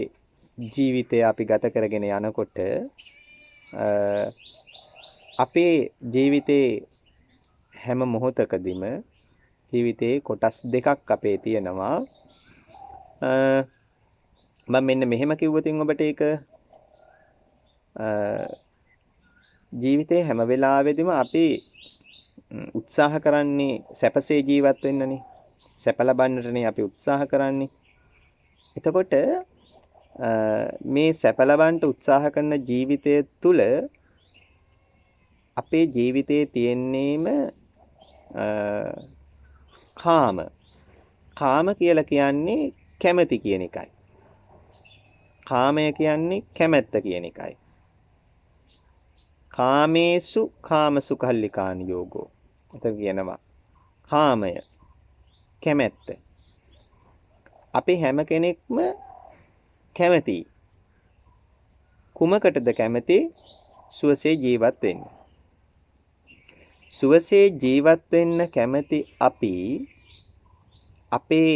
S1: ජීවිතය අපි ගත කරගෙන යනකොට අපේ ජීවිතේ හැම මොහොතකදීම ජීවිතේ කොටස් දෙකක් අපේ තියෙනවා. මම මෙන්න මෙහෙම කිව්වොතින් ඔබට ඒක ජීවිතේ හැම වෙලාවෙදිම අපි උත්සාහ කරන්නේ සැපසේ ජීවත් වෙන්නනේ. සැප ලබන්නටනේ අපි උත්සාහ කරන්නේ. එතකොට මේ සැප ලබන්න උත්සාහ කරන ජීවිතය තුළ අපේ ජීවිතයේ තියෙන්නේම කාම කියලා කියන්නේ කැමැති කියන එකයි. කාමය කියන්නේ කැමැත්ත කියන එකයි. කාමේසු කාමසුකල්ලිකාන යෝගෝ. එතන කියනවා කාමය කැමැත්ත. අපි හැම කෙනෙක්ම කැමැති. කුමකටද කැමැති? සුවසේ ජීවත් වෙන්න. සුවසේ ජීවත් වෙන්න කැමැති අපි අපේ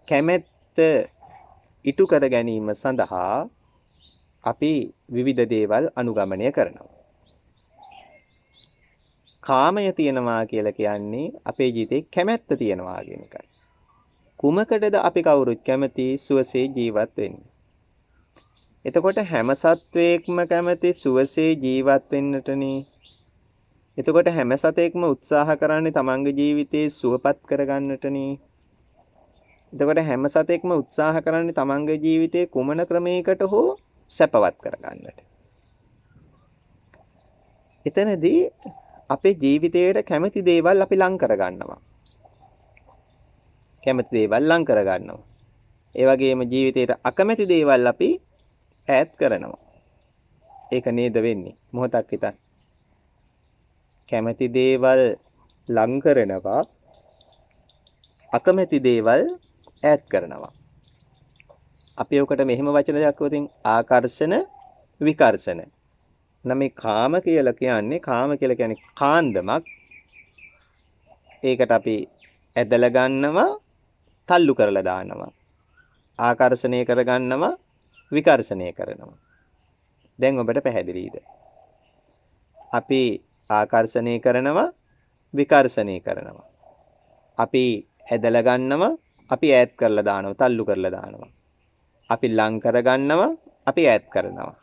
S1: කැමැත්ත ඉටු කර ගැනීම සඳහා අපි විවිධ දේවල් අනුගමනය කරනවා. කාමය තියනවා කියලා කියන්නේ අපේ ජීවිතේ කැමැත්ත තියනවා කියන එකයි. කුමකටද අපි කවුරුත් කැමති? සුවසේ ජීවත් වෙන්න. එතකොට හැම සත්වයක්ම කැමති සුවසේ ජීවත් වෙන්නටනේ. එතකොට හැම සතෙක්ම උත්සාහ කරන්නේ තමන්ගේ ජීවිතේ සුවපත් කරගන්නටනේ. එතකොට හැම සතෙක්ම උත්සාහ කරන්නේ තමන්ගේ ජීවිතේ කුමන ක්‍රමයකට හෝ සැපවත් කරගන්නට. එතනදී අපේ ජීවිතයට කැමති දේවල් අපි ලං කරගන්නවා. කැමති දේවල් ලං කරගන්නවා. ඒ වගේම ජීවිතයට අකමැති දේවල් අපි ඈත් කරනවා. ඒක නේද වෙන්නේ? මොහොතක් හිතන්න. කැමති දේවල් ලං කරනවා, අකමැති දේවල් ඈත් කරනවා. අපි ඔකට මෙහෙම වචන දක්වතින් ආකර්ෂණ විකර්ෂණ. නම් මේ කාම කියලා කියන්නේ කාන්දමක්. ඒකට අපි ඇදලා ගන්නවා, තල්ලු කරලා දානවා. ආකර්ෂණය කරගන්නවා, විකර්ෂණය කරනවා. දැන් ඔබට පැහැදිලිද? අපි ආකර්ෂණය කරනවා, විකර්ෂණය කරනවා. අපි ඇදලා ගන්නවා, අපි ඈත් කරලා දානවා, තල්ලු කරලා දානවා. අපි ලං කරගන්නවා, අපි ඈත් කරනවා.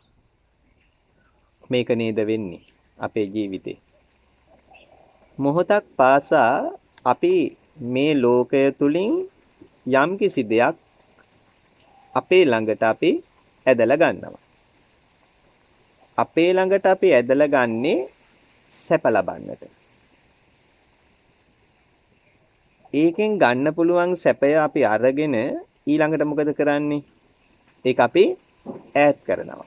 S1: මේක නේද වෙන්නේ අපේ ජීවිතේ. මොහොතක් පාසා අපි මේ ලෝකය තුලින් යම් කිසි දෙයක් අපේ ළඟට අපි ඇදලා ගන්නවා. අපේ ළඟට අපි ඇදලා ගන්නේ සැප ලබන්නට. ඒකෙන් ගන්න පුළුවන් සැපය අපි අරගෙන ඊළඟට මොකද කරන්නේ? ඒක අපි ඈත් කරනවා.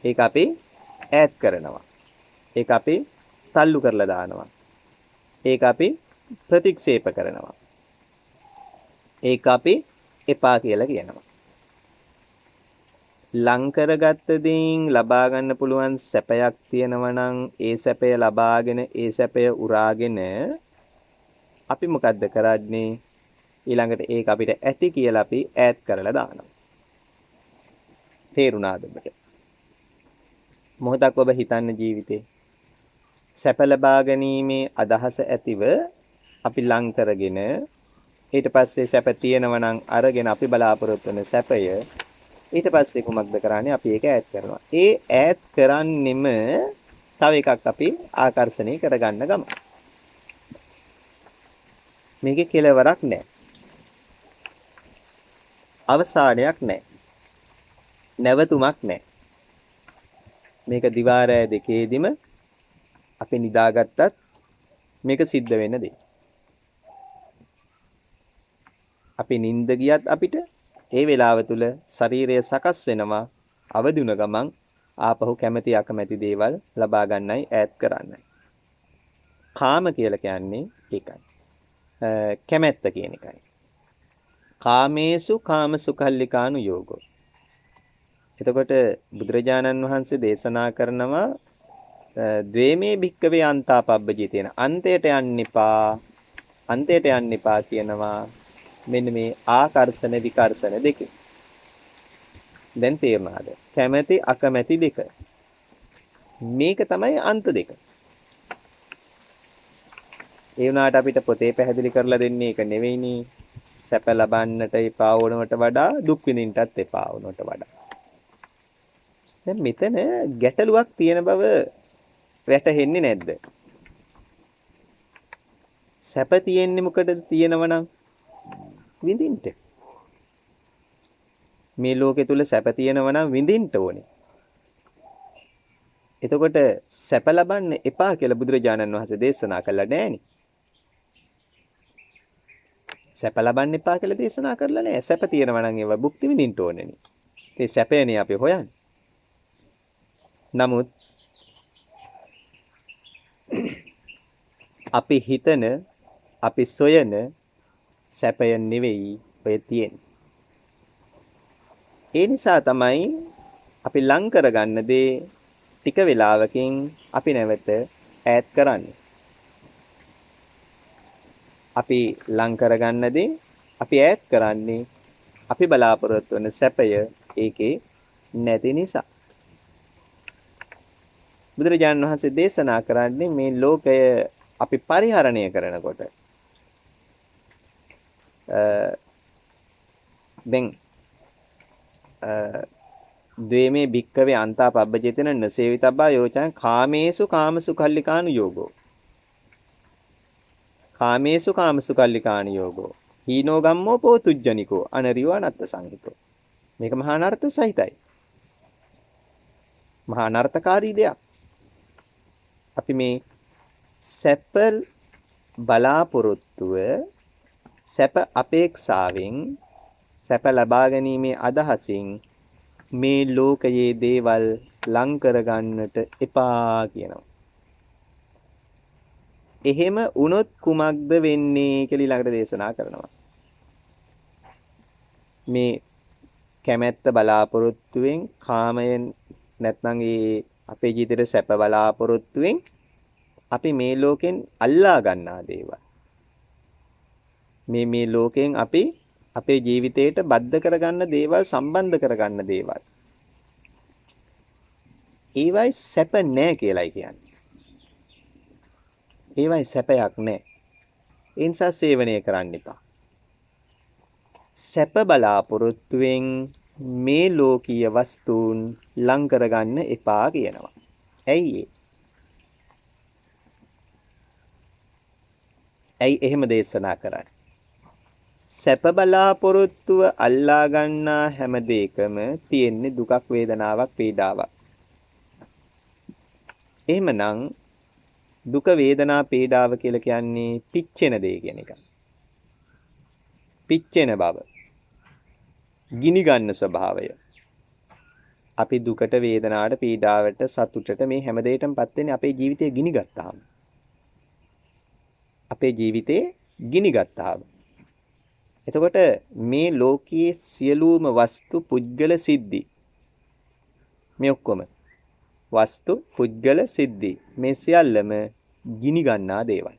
S1: ඒක අපි ඈත් කරනවා. ඒක අපි තල්ලු කරලා දානවා. ඒක අපි ප්‍රතික්ෂේප කරනවා. ඒක අපි එපා කියලා කියනවා. ලං කරගත්ත දෙයින් ලබා ගන්න පුළුවන් සැපයක් තියෙනවා නම් ඒ සැපය ලබාගෙන ඒ සැපය උරාගෙන අපි මොකද්ද කරන්නේ? ඊළඟට ඒක අපිට ඇති කියලා අපි ඈත් කරලා දානවා. තේරුණාද ඔබට? මොහොතක් ඔබ හිතන්න ජීවිතේ සැප ලබා ගැනීමේ අදහස ඇතිව අපි ලං කරගෙන ඊට පස්සේ සැප තියෙනවා නම් අරගෙන අපි බලාපොරොත්තු වෙන සැපය ඊට පස්සේ කොහොමද කරන්නේ? අපි ඒක ඈත් කරනවා. ඒ ඈත් කරන්නෙම තව එකක් අපි ආකර්ෂණය කරගන්න ගම. මේකේ කෙලවරක් නැහැ. අවසානයක් නැහැ. නැවතුමක් නැහැ. මේක දිවා රෑ දෙකේදීම අපි නිදාගත්තත් මේක සිද්ධ වෙන දෙයක්. අපි නිින්ද ගියත් අපිට ඒ වෙලාව තුල ශරීරය සකස් වෙනවා අවදි වුණ ගමන් ආපහු කැමැති අකමැති දේවල් ලබා ගන්නයි ඈත් කරන්නයි. කාම කියලා කියන්නේ ඒකයි. කැමැත්ත කියන එකයි. කාමේසු කාමසුඛල්ලිකානු යෝගෝ. එතකොට බුදුරජාණන් වහන්සේ දේශනා කරනවා ද්වේමේ භික්කවේ අන්තාපබ්බජී තියෙන අන්තයට යන්න එපා. අන්තයට යන්න එපා කියනවා මෙන්න මේ ආකර්ෂණ විකර්ෂණ දෙකේ. දැන් තේරුණාද? කැමැති අකමැති දෙක. මේක තමයි අන්ත දෙක. ඒ වුණාට අපිට පොතේ පැහැදිලි කරලා දෙන්නේ ඒක නෙවෙයිනේ. සැප ලබන්නට එපා වුණවට වඩා දුක් විඳින්නටත් එපා වුණවට වඩා. දැන් මෙතන ගැටලුවක් තියෙන බව වැටහෙන්නේ නැද්ද? සැප තියෙන්නේ මොකටද තියෙනවනම් විඳින්න. මේ ලෝකෙ තුල සැප තියෙනවනම් විඳින්න ඕනේ. එතකොට සැප ලබන්න එපා කියලා බුදුරජාණන් වහන්සේ දේශනා කළා නෑනේ. සැප ලබන්න එපා කියලා දේශනා කරලා නෑ. සැප තියෙනවා නම් ඒවා භුක්ති විඳින්න ඕනේනේ. ඒ සැපයනේ අපි හොයන්නේ. නමුත් අපි හිතන අපි සොයන සැපය නෙවෙයි ඔය තියෙන්නේ. ඒ නිසා තමයි අපි ලං කරගන්න දේ ටික වෙලාවකින් අපි නැවත ඈත් කරන්නේ. අපි ලං කරගන්න දේ අපි ඈත් කරන්නේ අපි බලාපොරොත්තු වෙන සැපය ඒකේ නැති නිසා. බුදුරජාණන් වහන්සේ දේශනා කරන්නේ මේ ලෝකය අපි පරිහරණය කරනකොට දැන් ද්වේමේ භික්කවේ අන්තාපබ්බජේතන නසේවිතබ්බා යෝචන කාමේසු කාමසුඛල්ලිකානු යෝගෝ. කාමේසු කාමසුඛල්ලිකානු යෝගෝ. හීනෝ ගම්මෝ පෝතුජ්ජනිකෝ අනරියෝ අනත්ත සංහිතෝ. මේක මහා අනර්ථ සහිතයි. මහා අනර්ථකාරී දෙයක්. අපි මේ සැප බලාපොරොත්තුව සැප අපේක්ෂාවෙන් සැප ලබා ගැනීමේ අදහසින් මේ ලෝකයේ දේවල් ලං කරගන්නට එපා කියනවා. එහෙම වුණොත් කුමක්ද වෙන්නේ කියලා ඊළඟට දේශනා කරනවා. මේ කැමැත්ත බලාපොරොත්තුවෙන් කාමයෙන් නැත්නම් ඒ අපේ ජීවිතේ සැප බලාපොරොත්තුවෙන් අපි මේ ලෝකෙන් අල්ලා ගන්නා දේවල්. මේ ලෝකෙන් අපි අපේ ජීවිතයට බද්ධ කරගන්න දේවල් සම්බන්ධ කරගන්න දේවල්. ඒවයි සැප නැහැ කියලායි කියන්නේ. ඒවයි සැපයක් නැහැ. ඒ නිසා සේවනය කරන්න එපා. සැප බලාපොරොත්තුවෙන් මේ ලෝකීය වස්තුන් ලං කරගන්න එපා කියනවා. ඇයි එහෙම දේශනා කරන්නේ? සැප බලාපොරොත්තුව අල්ලා ගන්නා හැම දෙයකම තියෙන්නේ දුකක් වේදනාවක් පීඩාවක්. එහෙමනම් දුක වේදනා පීඩාව කියලා කියන්නේ පිච්චෙන දේ කියන එක. පිච්චෙන බව. ගිනි ගන්න ස්වභාවය. අපි දුකට වේදනාවට පීඩාවට සතුටට මේ හැම දෙයකටමපත් වෙන්නේ අපේ ජීවිතය ගිනි ගත්තාම. අපේ ජීවිතේ ගිනි ගත්තාම. එතකොට මේ ලෝකයේ සියලුම වස්තු පුද්ගල සිද්ධි මේ ඔක්කොම වස්තු පුද්ගල සිද්ධි මේ සියල්ලම ගිනි ගන්නා දේවල්.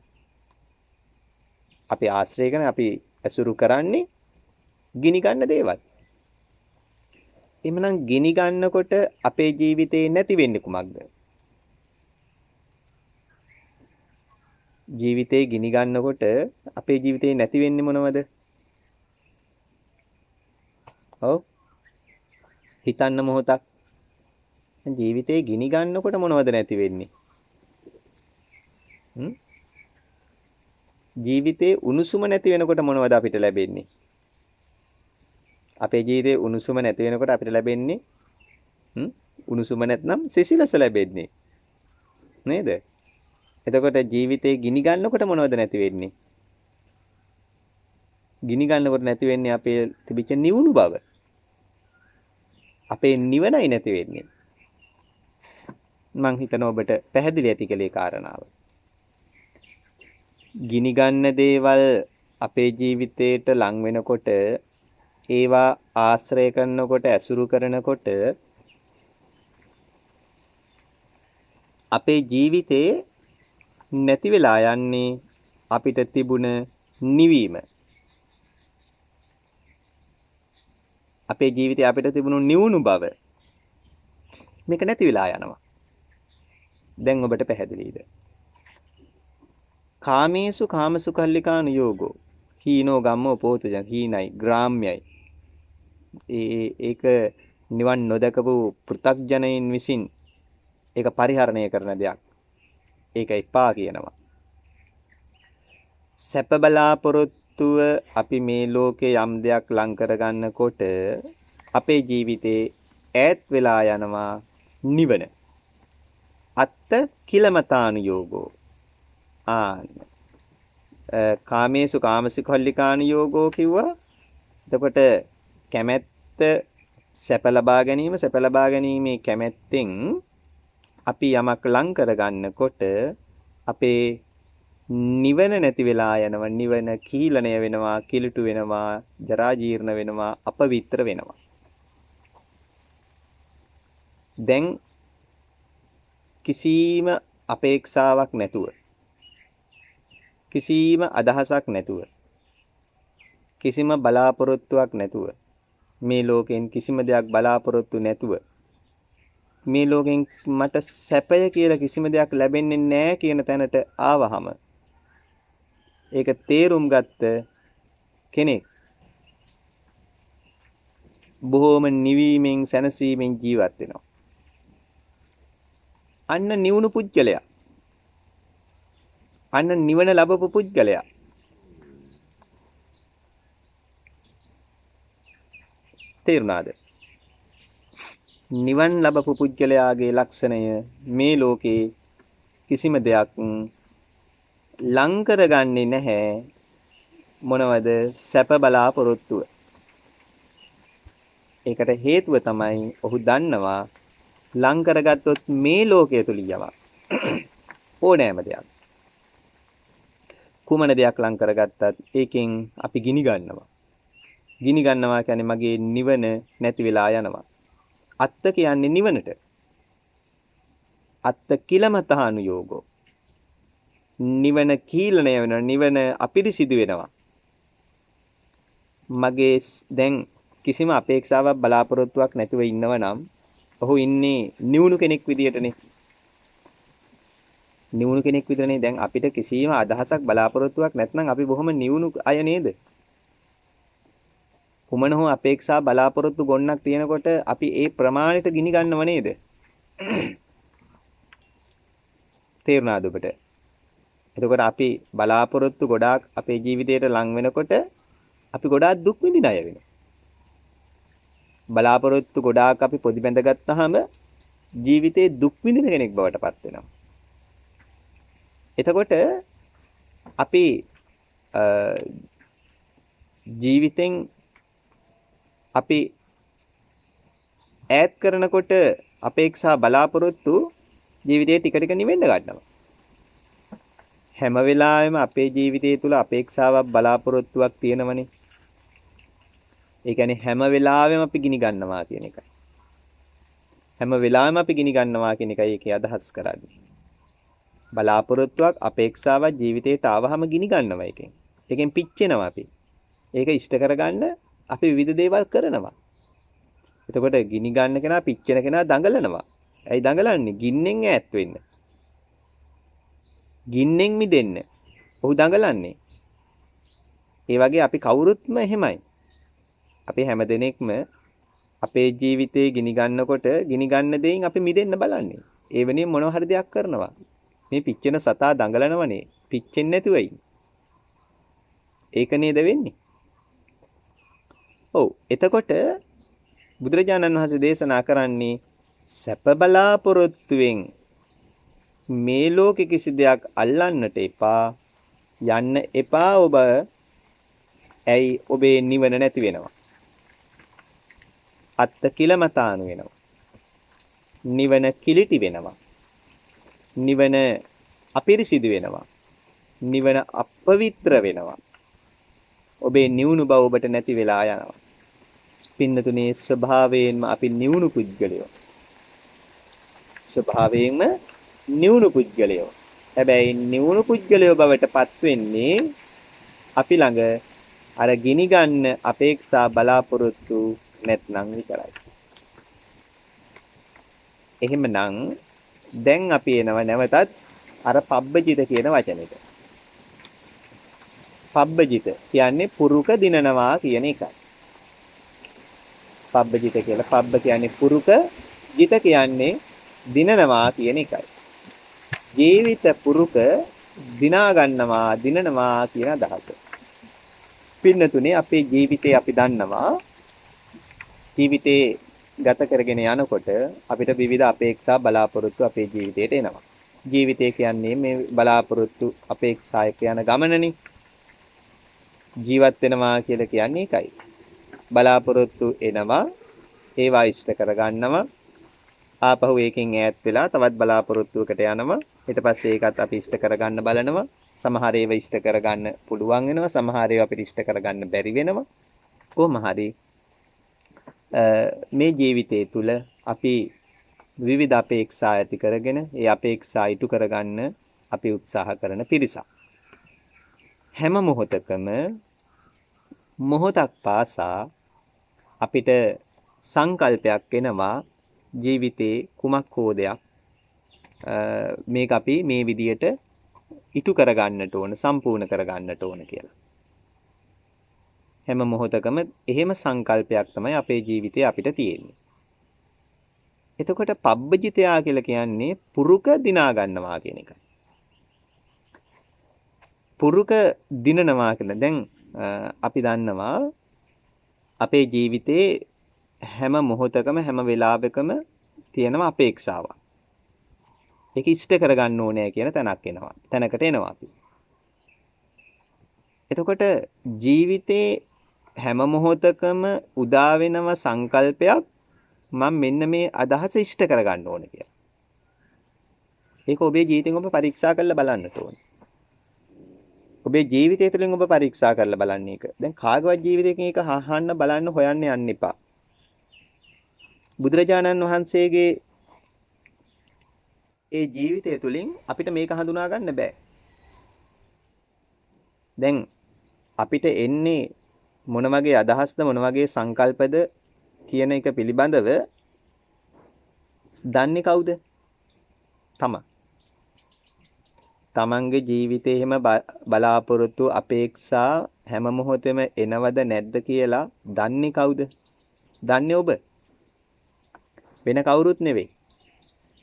S1: අපි ආශ්‍රය කරන අපි ඇසුරු කරන්නේ ගිනි ගන්න දේවල්. එhmenan ගිනි ගන්නකොට අපේ ජීවිතේ නැති වෙන්නේ කුමක්ද? ජීවිතේ ගිනි ගන්නකොට අපේ ජීවිතේ නැති වෙන්නේ මොනවද? ඔව් හිතන්න මොහොතක්. ජීවිතේ ගිනි ගන්නකොට මොනවද නැති වෙන්නේ? ජීවිතේ උණුසුම නැති වෙනකොට මොනවද අපිට ලැබෙන්නේ? අපේ ජීවිතේ උණුසුම නැති වෙනකොට අපිට ලැබෙන්නේ උණුසුම නැත්නම් සිසිලස ලැබෙන්නේ. නේද? එතකොට ජීවිතේ ගිනි ගන්නකොට මොනවද නැති වෙන්නේ? ගිනි ගන්නකොට නැති වෙන්නේ අපේ තිබිච්ච නිවුණු බව. අපේ නිවනයි නැති වෙන්නේ. මං හිතනවා ඔබට පැහැදිලි ඇති කලේ කාරණාව. ගිනි ගන්න දේවල් අපේ ජීවිතේට ලං වෙනකොට ඒවා ආශ්‍රය කරනකොට ඇසුරු කරනකොට අපේ ජීවිතේ නැති වෙලා යන්නේ අපිට තිබුණ නිවීම. අපේ ජීවිතේ අපිට තිබුණු නිවුණු බව මේක නැති වෙලා යනවා. දැන් ඔබට පැහැදිලිද? කාමේසු කාමසුකල්ලිකානු යෝගෝ හීනෝ ගම්මෝ පෝතජං හීනයි ග්‍රාම්‍යයි. ඒක නිවන් නොදකපු පෘථග්ජනයින් විසින් ඒක පරිහරණය කරන දෙයක්. ඒක එපා කියනවා. සැප බලාපොරොත්තුව අපි මේ ලෝකේ යම් දෙයක් ලං කරගන්නකොට අපේ ජීවිතේ ඈත් වෙලා යනවා නිවන. අත්ත කිලමතානුයෝගෝ. කාමේසු කාමසිකල්ලිකානුයෝගෝ කිව්වා. එතකොට කැමැත්ත සැප ලබා ගැනීම සැප ලබා ගැනීමේ කැමැත්තෙන් අපි යමක් ලං කරගන්නකොට අපේ නිවන නැති වෙලා යනවා. නිවන කීලණය වෙනවා, කිලුටු වෙනවා, ජරා ජීර්ණ වෙනවා, අපවිත්‍ර වෙනවා. දැන් කිසිම අපේක්ෂාවක් නැතුව, කිසිම අදහසක් නැතුව, කිසිම බලාපොරොත්තුවක් නැතුව, මේ ලෝකෙන් කිසිම දෙයක් බලාපොරොත්තු නැතුව, මේ ලෝකෙන් මට සැපය කියලා කිසිම දෙයක් ලැබෙන්නේ නැහැ කියන තැනට ආවහම ඒක තේරුම් ගත්ත කෙනෙක් බොහෝම නිවීමෙන් සැනසීමෙන් ජීවත් වෙනවා. අන්න නිවුණු පුජ්‍යලයා. අන්න නිවන ලැබපු පුජ්‍යලයා. තේරුණාද? නිවන් ලැබපු පුජ්‍යලයාගේ ලක්ෂණය මේ ලෝකේ කිසිම දෙයක් ලං කරගන්නේ නැහැ. මොනවද? සැප බලාපොරොත්තුව. ඒකට හේතුව තමයි ඔහු දන්නවා ලං කරගත්තොත් මේ ලෝකයේ තුල යවා ඕනෑම දෙයක්. කුමන දෙයක් ලං කරගත්තත් ඒකෙන් අපි ගිනි ගන්නවා. ගිනි ගන්නවා කියන්නේ මගේ නිවන නැති වෙලා යනවා. අත්ත කියන්නේ නිවනට. අත්ත කිලමතහානු යෝගෝ. නිවන කීලණය වෙනවා. නිවන අපිරිසිදු වෙනවා. මගේ දැන් කිසිම අපේක්ෂාවක් බලාපොරොත්තුවක් නැතුව ඉන්නව නම් ඔහු ඉන්නේ නිවුණු කෙනෙක් විදියටනේ. නිවුණු කෙනෙක් විතරනේ. දැන් අපිට කිසිම අදහසක් බලාපොරොත්තුවක් නැත්නම් අපි බොහොම නිවුණු අය නේද? කුමන හෝ අපේක්ෂා බලාපොරොත්තු ගොන්නක් තියෙනකොට අපි ඒ ප්‍රමාණයට ගිනි ගන්නව නේද? තේරුණාද ඔබට? එතකොට අපි බලාපොරොත්තු ගොඩාක් අපේ ජීවිතයට ලං වෙනකොට අපි ගොඩාක් දුක් විඳින අය වෙනවා. බලාපොරොත්තු ගොඩාක් අපි පොදි බැඳගත්තාම ජීවිතේ දුක් විඳින කෙනෙක් බවට පත් වෙනවා. එතකොට අපි ජීවිතෙන් අපි ඈත් කරනකොට අපේක්ෂා බලාපොරොත්තු ජීවිතේ ටික ටික නිවෙන්න ගන්නවා. හැම වෙලාවෙම අපේ ජීවිතය තුළ අපේක්ෂාවක් බලාපොරොත්තුවක් තියෙනවනේ. ඒ කියන්නේ හැම වෙලාවෙම අපි ගිනි ගන්නවා කියන එකයි. හැම වෙලාවෙම අපි ගිනි ගන්නවා කියන එකයි ඒකේ අදහස් කරන්නේ. බලාපොරොත්තුවක් අපේක්ෂාවක් ජීවිතේට ආවහම ගිනි ගන්නවා එකෙන්. ඒකෙන් පිච්චෙනවා අපි. ඒක ඉෂ්ට කරගන්න අපි විවිධ දේවල් කරනවා. එතකොට ගිනි ගන්න කෙනා පිච්චෙන කෙනා දඟලනවා. ඇයි දඟලන්නේ? ගින්නෙන් ඈත් වෙන්න. ගින්නෙන් මිදෙන්න. ඔහු දඟලන්නේ. ඒ වගේ අපි කවුරුත්ම එහෙමයි. අපි හැමදෙනෙක්ම අපේ ජීවිතේ ගිනි ගන්නකොට ගිනි ගන්න දෙයින් අපි මිදෙන්න බලන්නේ. ඒ වෙනින් මොනව හරි දෙයක් කරනවා. මේ පිච්චෙන සතා දඟලනවනේ. පිච්චෙන්නේ නැතුවයි. ඒක නේද වෙන්නේ? ඔව්. එතකොට බුදුරජාණන් වහන්සේ දේශනා කරන්නේ සැප බලාපොරොත්තුවෙන් මේ ලෝකෙ කිසි දෙයක් අල්ලන්නට එපා. යන්න එපා ඔබ. ඇයි ඔබේ නිවන නැති වෙනවා. අත්ත කිලමතාණු වෙනවා. නිවන කිලිටි වෙනවා. නිවන අපිරිසිදු වෙනවා. නිවන අපවිත්‍ර වෙනවා. ඔබේ නිවුණු බව ඔබට නැති වෙලා යනවා. පින්නතුනේ ස්වභාවයෙන්ම අපි නිවුණු පුද්ගලයෝ. ස්වභාවයෙන්ම නිවුණු පුද්ගලයෝ. හැබැයි නිවුණු පුද්ගලයෝ බවට පත් වෙන්නේ අපි ළඟ අර ගිනි ගන්න අපේක්ෂා බලාපොරොත්තු නැත්නම් විතරයි. එහෙමනම් දැන් අපි එනවා නැවතත් අර පබ්බජිත කියන වචනෙට. පබ්බජිත කියන්නේ පුරුක දිනනවා කියන එකයි. පබ්බජිත කියලා පබ්බ කියන්නේ පුරුක, ජිත කියන්නේ දිනනවා කියන එකයි. ජීවිත පුරුක දිනා ගන්නවා, දිනනවා කියන අදහස. පින්නතුනේ අපේ ජීවිතේ අපි දන්නවා ජීවිතේ ගත කරගෙන යනකොට අපිට විවිධ අපේක්ෂා බලාපොරොත්තු අපේ ජීවිතේට එනවා. ජීවිතය කියන්නේ මේ බලාපොරොත්තු අපේක්ෂා එක්ක යන ගමනනේ. ජීවත් වෙනවා කියලා කියන්නේ ඒකයි. බලාපොරොත්තු එනවා, ඒවා ඉෂ්ට කරගන්නවා, ආපහු ඒකෙන් ඈත් වෙලා තවත් බලාපොරොත්තුවකට යනවා. ඊට පස්සේ ඒකත් අපි ඉෂ්ට කරගන්න බලනවා. සමහර ඒවා ඉෂ්ට කරගන්න පුළුවන් වෙනවා, සමහර ඒවා අපිට ඉෂ්ට කරගන්න බැරි වෙනවා. කොහොම හරි මේ ජීවිතය තුළ අපි විවිධ අපේක්ෂා ඇති කරගෙන ඒ අපේක්ෂා ඉටු කරගන්න අපි උත්සාහ කරන පිරිසක්. හැම මොහොතකම මොහොතක් පාසා අපිට සංකල්පයක් එනවා ජීවිතේ කුමක් හෝ දෙයක් මේක අපි මේ විදියට ඉටු කරගන්නට ඕන, සම්පූර්ණ කරගන්නට ඕන කියලා. හැම මොහොතකම එහෙම සංකල්පයක් තමයි අපේ ජීවිතේ අපිට තියෙන්නේ. එතකොට පබ්බජිතයා කියලා කියන්නේ පුරුක දිනා ගන්නවා කියන එකයි. පුරුක දිනනවා කියලා. දැන් අපි දන්නවා අපේ ජීවිතේ හැම මොහොතකම හැම වෙලාවකම තියෙනවා අපේක්ෂාවක්. ඒක ඉෂ්ට කරගන්න ඕනේ කියන තැනක් එනවා. තැනකට එනවා අපි. එතකොට ජීවිතේ හැම මොහොතකම උදා වෙනව සංකල්පයක් මම මෙන්න මේ අදහස ඉෂ්ට කරගන්න ඕනේ කියලා. ඒක ඔබේ ජීවිතෙන් ඔබ පරීක්ෂා කරලා බලන්නට ඕනේ. ඔබේ ජීවිතය තුළින් ඔබ පරීක්ෂා කරලා බලන්න එක. දැන් කාගවත් ජීවිතයකින් ඒක අහන්න බලන්න හොයන්න යන්න එපා. බුදුරජාණන් වහන්සේගේ ඒ ජීවිතය තුළින් අපිට මේක හඳුනා ගන්න බෑ. දැන් අපිට එන්නේ මොන වගේ අදහස්ද මොන වගේ සංකල්පද කියන එක පිළිබඳව දන්නේ කවුද? තමන්ගේ ජීවිතේ හැම බලාපොරොත්තු අපේක්ෂා හැම මොහොතෙම එනවද නැද්ද කියලා දන්නේ කවුද? දන්නේ ඔබ. වෙන කවුරුත් නෙවෙයි.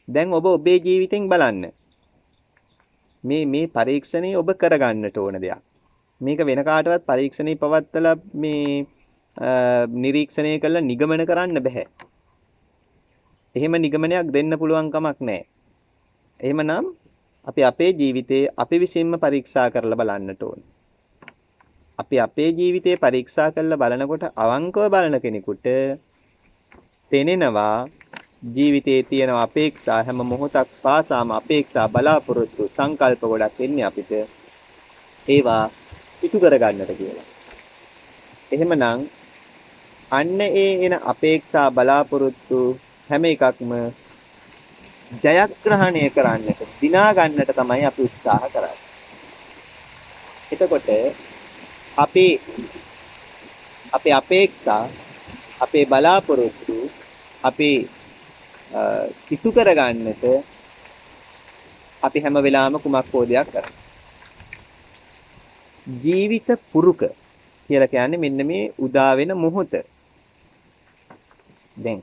S1: දැන් ඔබ ඔබේ ජීවිතෙන් බලන්න. මේ පරීක්ෂණේ ඔබ කරගන්නට ඕන දෙයක්. මේක වෙන කාටවත් පරීක්ෂණේ පවත්තලා මේ නිරීක්ෂණය කරලා නිගමන කරන්න බෑ. එහෙම නිගමනයක් දෙන්න පුළුවන් කමක් නැහැ. එහෙමනම් අපි අපේ ජීවිතේ අපි විසින්ම පරීක්ෂා කරලා බලන්නට ඕන. අපි අපේ ජීවිතේ පරීක්ෂා කරලා බලනකොට අවංකව බලන කෙනෙකුට පෙනෙනවා ජීවිතේ තියෙන අපේක්ෂා හැම මොහොතක් පාසාම අපේක්ෂා බලාපොරොත්තු සංකල්ප ගොඩක් එන්නේ අපිට. ඒවා ඉටු කරගන්නට කියලා. එහෙමනම් අන්න ඒ එන අපේක්ෂා බලාපොරොත්තු හැම එකක්ම ජයග්‍රහණය කරන්නට, දිනා ගන්නට තමයි අපි උත්සාහ කරන්නේ. එතකොට අපේ අපේක්ෂා, අපේ බලාපොරොත්තු අපි ඉටු කරගන්නට අපි හැම වෙලාවෙම කුමක් හෝ දෙයක් කරනවා. ජීවිත පුරුක කියලා කියන්නේ මෙන්න මේ උදා වෙන මොහොත. දැන්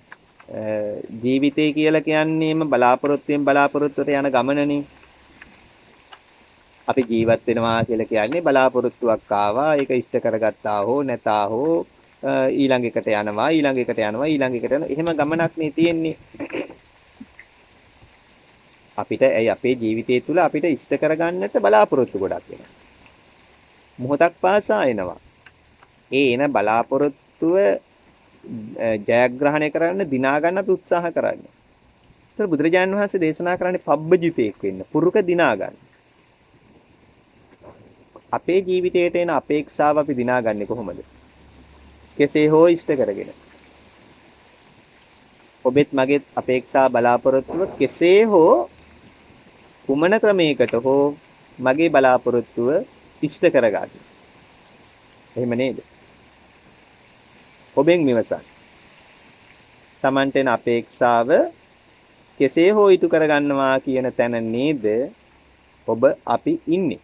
S1: ජීවිතය කියලා කියන්නේම බලාපොරොත්තුෙන් බලාපොරොත්තුවට යන ගමනනේ. අපි ජීවත් වෙනවා කියලා කියන්නේ බලාපොරොත්තුවක් ආවා, ඒක ඉෂ්ට කරගත්තා හෝ නැතා හෝ ඊළඟ එකට යනවා, ඊළඟ එකට යනවා, ඊළඟ එකට යනවා. එහෙම ගමනක් නේ තියෙන්නේ. අපිට ඇයි අපේ ජීවිතය තුළ අපිට ඉෂ්ට කරගන්නට බලාපොරොත්තු ගොඩක් වෙනවා. මොහොතක් පාසා එනවා. ඒ එන බලාපොරොත්තුව ජයග්‍රහණය කරන්න දිනා ගන්න අපි උත්සාහ කරන්නේ. ඒතර බුදුරජාණන් වහන්සේ දේශනා කරන්නේ පබ්බජිතේක් වෙන්න. පුරුක දිනා ගන්න. අපේ ජීවිතයට එන අපේක්ෂාව අපි දිනාගන්නේ කොහොමද? කෙසේ හෝ ඉෂ්ට කරගෙන. ඔබෙත් මගෙත් අපේක්ෂා බලාපොරොත්තුව කෙසේ හෝ කුමන ක්‍රමයකට හෝ මගේ බලාපොරොත්තුව ඉෂ්ට කරගන්න. එහෙම නේද? ඔබෙන් විමසන්න. Tamanට එන අපේක්ෂාව කෙසේ හෝ ඉටු කරගන්නවා කියන තැන නේද ඔබ අපි ඉන්නේ.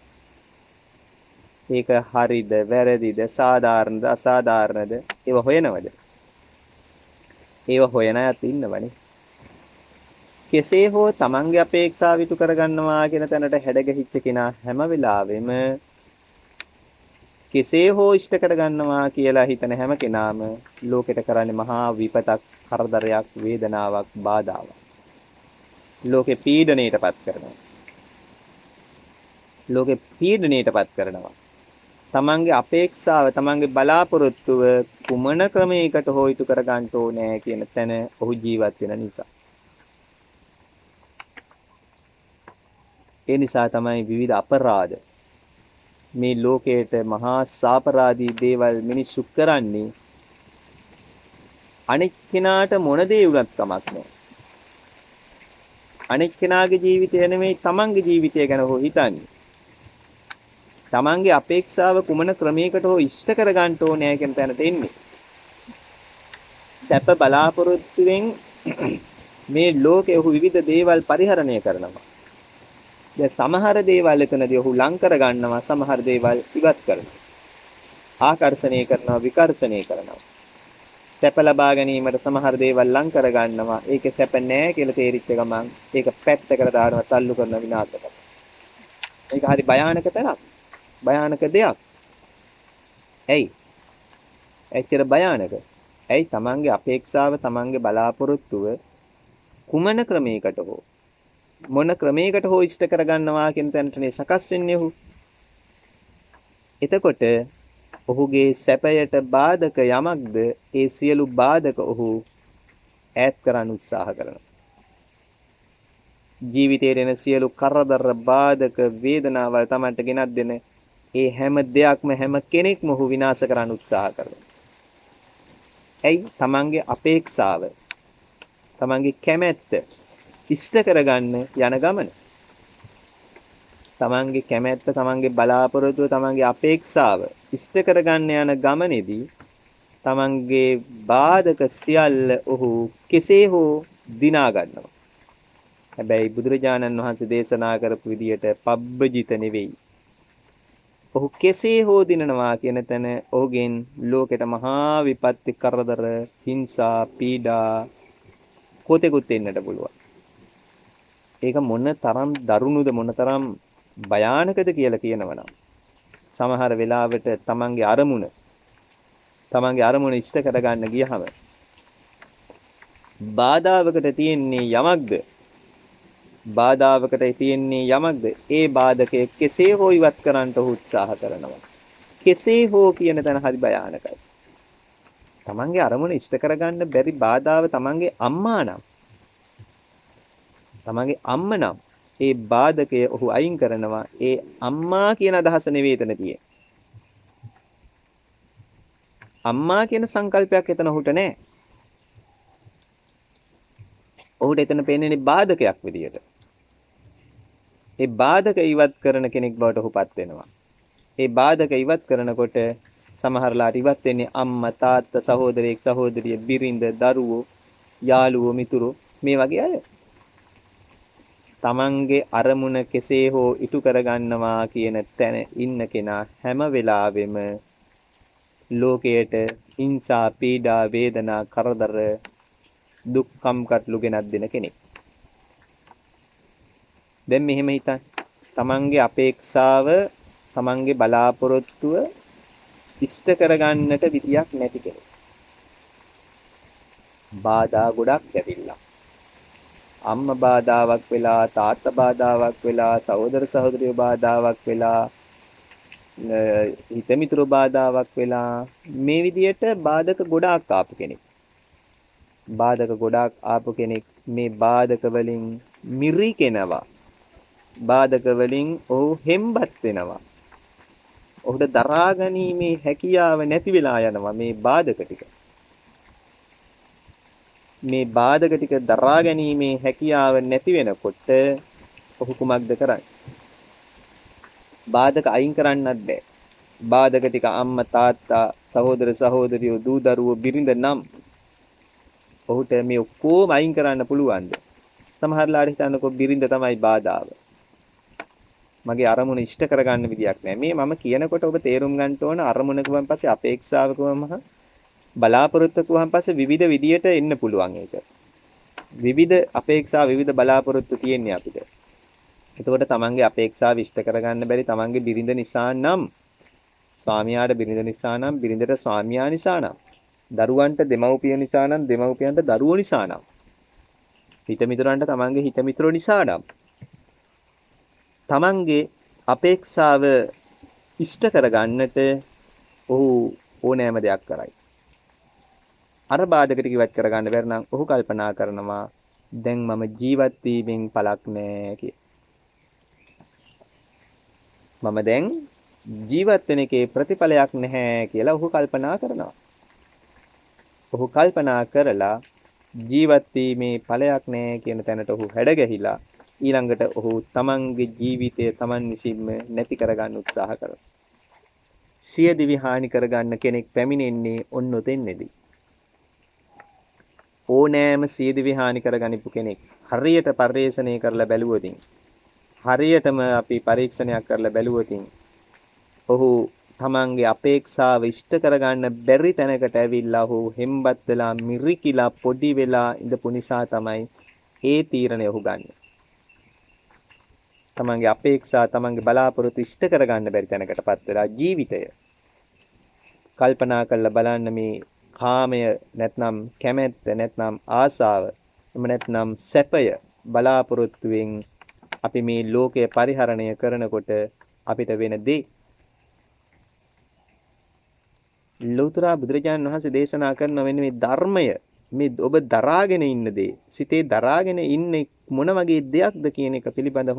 S1: ඒක හරිද වැරදිද සාධාරණද අසාධාරණද ඒව හොයනවද? ඒව හොයන අයත් ඉන්නවනේ. කෙසේ හෝ තමන්ගේ අපේක්ෂාව ඉටු කරගන්නවා කියන තැනට හැඩගැහිච්ච කෙනා හැම වෙලාවෙම කෙසේ හෝ ඉෂ්ට කරගන්නවා කියලා හිතන හැම කෙනාම ලෝකෙට කරන්නේ මහා විපතක්, කරදරයක්, වේදනාවක්, බාධාවක්. ලෝකේ පීඩණයටපත් කරනවා. ලෝකේ පීඩණයටපත් කරනවා. තමන්ගේ අපේක්ෂාව තමන්ගේ බලාපොරොත්තුව කුමන ක්‍රමයකට හෝ ඉටු කර ගන්න ඕනේ කියන තැන ඔහු ජීවත් වෙන නිසා. ඒ නිසා තමයි විවිධ අපරාධ මේ ලෝකයට මහා සාපරාධී දේවල් මිනිස්සු කරන්නේ. අනෙක් කෙනාට මොන දේ වුණත් කමක් නැහැ. අනෙක් කෙනාගේ ජීවිතය නෙමෙයි තමන්ගේ ජීවිතය ගැන හෝ හිතන්නේ. තමන්ගේ අපේක්ෂාව කුමන ක්‍රමයකට හෝ ඉෂ්ට කර ගන්න ඕනේ කියන තැනට එන්නේ. සැප බලාපොරොත්තුෙන් මේ ලෝකයේ ඔහු විවිධ දේවල් පරිහරණය කරනවා. දැන් සමහර දේවල් එතනදී ඔහු ලං කර ගන්නවා, සමහර දේවල් ඉවත් කරනවා. ආකර්ෂණය කරනවා, විකර්ෂණය කරනවා. සැප ලබා ගැනීමට සමහර දේවල් ලං කර ගන්නවා. ඒකේ සැප නැහැ කියලා තේරිච්ච ගමන් ඒක පැත්තකට දානවා, තල්ලු කරනවා, විනාශ කරනවා. ඒක හරි භයානක තැනක්. භයානක දෙයක්. ඇයි? ඇත්තට භයානක. ඇයි තමන්ගේ අපේක්ෂාව තමන්ගේ බලාපොරොත්තුව කුමන ක්‍රමයකට හෝ මොන ක්‍රමයකට හෝ ඉෂ්ට කරගන්නවා කියන තැනටනේ සකස් වෙන්නේ ඔහු. එතකොට ඔහුගේ සැපයට බාධක යමක්ද ඒ සියලු බාධක ඔහු ඈත් කරන්න උත්සාහ කරනවා. ජීවිතයේ එන සියලු කරදර බාධක වේදනාවල් තමන්ට ගෙනත් දෙන ඒ හැම දෙයක්ම හැම කෙනෙක්ම ඔහු විනාශ කරන්න උත්සාහ කරනවා. ඇයි? තමන්ගේ අපේක්ෂාව, තමන්ගේ කැමැත්ත ඉෂ්ට කරගන්න යන ගමන. තමන්ගේ කැමැත්ත, තමන්ගේ බලාපොරොත්තුව, තමන්ගේ අපේක්ෂාව ඉෂ්ට කරගන්න යන ගමනේදී තමන්ගේ බාධක සියල්ල ඔහු කෙසේ හෝ දිනා ගන්නවා. හැබැයි බුදුරජාණන් වහන්සේ දේශනා කරපු විදියට පබ්බජිත නෙවෙයි. ඔහු කෙසේ හෝ දිනනවා කියන තැන ඔහුගෙන් ලෝකෙට මහා විපත්ති, කරදර, හිංසා, පීඩා කොතෙකුත් එන්නට පුළුවන්. ඒක මොන තරම් දරුණුද, මොන තරම් භයානකද කියලා කියනවනම් සමහර වෙලාවට තමන්ගේ අරමුණ ඉෂ්ට කරගන්න ගියහම බාධාවකට තියෙන්නේ යමක්ද? බාධාවකට තියෙන්නේ යමක්ද? ඒ බාධකයේ කෙසේ හෝ ඉවත් කරන්න උත්සාහ කරනවා. කෙසේ හෝ කියන තැන හරි භයානකයි. තමන්ගේ අරමුණ ඉෂ්ට කරගන්න බැරි බාධාව තමන්ගේ අම්මා නම් ඒ බාධකය ඔහු අයින් කරනවා. ඒ අම්මා කියන අදහස නෙවෙයි එතන තියෙන්නේ. අම්මා කියන සංකල්පයක් එතන ඔහුට නැහැ. ඔහුට එතන පේන්නේ බාධකයක් විදියට. ඒ බාධක ඉවත් කරන කෙනෙක් බවට ඔහුපත් වෙනවා. ඒ බාධක ඉවත් කරනකොට සමහරලාට ඉවත් වෙන්නේ අම්මා, තාත්තා, සහෝදරයෙක්, සහෝදරිය, බිරිඳ, දරුවෝ, යාළුවෝ, මිතුරෝ මේ වගේ අය. තමන්ගේ අරමුණ කෙසේ හෝ ඉටු කරගන්නවා කියන තැන ඉන්න කෙනා හැම වෙලාවෙම ලෝකයට හිංසා, පීඩා, වේදනා, කරදර, දුක් කම්කටොළු ගෙනත් දෙන කෙනෙක්. දැන් මෙහෙම හිතන්න. තමන්ගේ අපේක්ෂාව, තමන්ගේ බලාපොරොත්තුව ඉෂ්ට කරගන්නට විදියක් නැති කෙනෙක්. බාධා ගොඩක් ඇවිල්ලා. අම්මා බාධාවක් වෙලා, තාත්තා බාධාවක් වෙලා, සහෝදර සහෝදරියෝ බාධාවක් වෙලා, හිතමිතුරු බාධාවක් වෙලා මේ විදියට බාධක ගොඩාක් ආපු කෙනෙක්. බාධක ගොඩාක් ආපු කෙනෙක් මේ බාධක වලින් මිරිකෙනවා. බාධක වලින් ඔහු හෙම්බත් වෙනවා. ඔහුට දරා ගැනීමේ හැකියාව නැති වෙලා යනවා මේ බාධක ටික. මේ බාධක ටික දරා ගැනීමේ හැකියාව නැති වෙනකොට ඔහු කුමක්ද කරන්නේ? බාධක අයින් කරන්නත් බෑ. බාධක ටික අම්මා තාත්තා සහෝදර සහෝදරියෝ දූ දරුවෝ බිරිඳ නම් ඔහුට මේ ඔක්කොම අයින් කරන්න පුළුවන්ද? සමහරලාට හිතන්නකො බිරිඳ තමයි බාධාව. මගේ අරමුණ ඉෂ්ට කරගන්න විදියක් නැහැ. මේ මම කියනකොට ඔබ තේරුම් ගන්න ඕන අරමුණකුවන් පස්සේ අපේක්ෂාවකවම බලාපොරොත්තුකුවන් පස්සේ විවිධ විදියට එන්න පුළුවන් ඒක. විවිධ අපේක්ෂා විවිධ බලාපොරොත්තු තියෙන්නේ අපිට. එතකොට තමන්ගේ අපේක්ෂාව ඉෂ්ට කරගන්න බැරි තමන්ගේ බිරිඳ නිසා නම් ස්වාමියාට බිරිඳ නිසා නම් බිරිඳට ස්වාමියා නිසා නම් දරුවන්ට දෙමව්පිය නිසා නම් දෙමව්පියන්ට දරුවෝ නිසා නම් හිතමිතුරන්ට තමන්ගේ හිතමිතුරෝ නිසා නම් තමන්ගේ අපේක්ෂාව ඉෂ්ට කරගන්නට ඔහු ඕනෑම දෙයක් කරයි. අර බාධක ටික ඉවත් කරගන්න බැරි නම් ඔහු කල්පනා කරනවා දැන් මම ජීවත් වීමෙන් පළක් නැහැ කියලා. මම දැන් ජීවත් වෙන එකේ ප්‍රතිඵලයක් නැහැ කියලා ඔහු කල්පනා කරනවා. ඔහු කල්පනා කරලා ජීවත් වීමේ ඵලයක් නැහැ කියන තැනට ඔහු හැඩගැහිලා ඊළඟට ඔහු තමන්ගේ ජීවිතය තමන් විසින්ම නැති කරගන්න උත්සාහ කරනවා. සියදිවි හානි කරගන්න කෙනෙක් පැමිණෙන්නේ ඔන්න ඔතෙන්නේදී. ඕනෑම සියදිවි හානි කරගනිපු කෙනෙක් හරියට පරිශ්‍රණය කරලා බැලුවොතින් හරියටම අපි පරීක්ෂණයක් කරලා බැලුවොතින් ඔහු තමන්ගේ අපේක්ෂාව ඉෂ්ට කරගන්න බැරි තැනකට ඇවිල්ලා ඔහු හෙම්බත් වෙලා මිරිකිලා පොඩි වෙලා ඉඳපු නිසා තමයි ඒ තීරණය ඔහු ගන්න. තමන්ගේ අපේක්ෂා තමන්ගේ බලාපොරොත්තු ඉෂ්ට කරගන්න බැරි තැනකටපත් වෙලා ජීවිතය කල්පනා කරලා බලන්න මේ කාමය නැත්නම් කැමැත්ත නැත්නම් ආසාව එහෙම නැත්නම් සැපය බලාපොරොත්තුවෙන් අපි මේ ලෝකය පරිහරණය කරනකොට අපිට වෙන දේ ලෞතර බුදුරජාණන් වහන්සේ දේශනා කරන වෙන මේ ධර්මය මේ ඔබ දරාගෙන ඉන්න දේ සිතේ දරාගෙන ඉන්නේ මොන වගේ දෙයක්ද කියන එක පිළිබඳ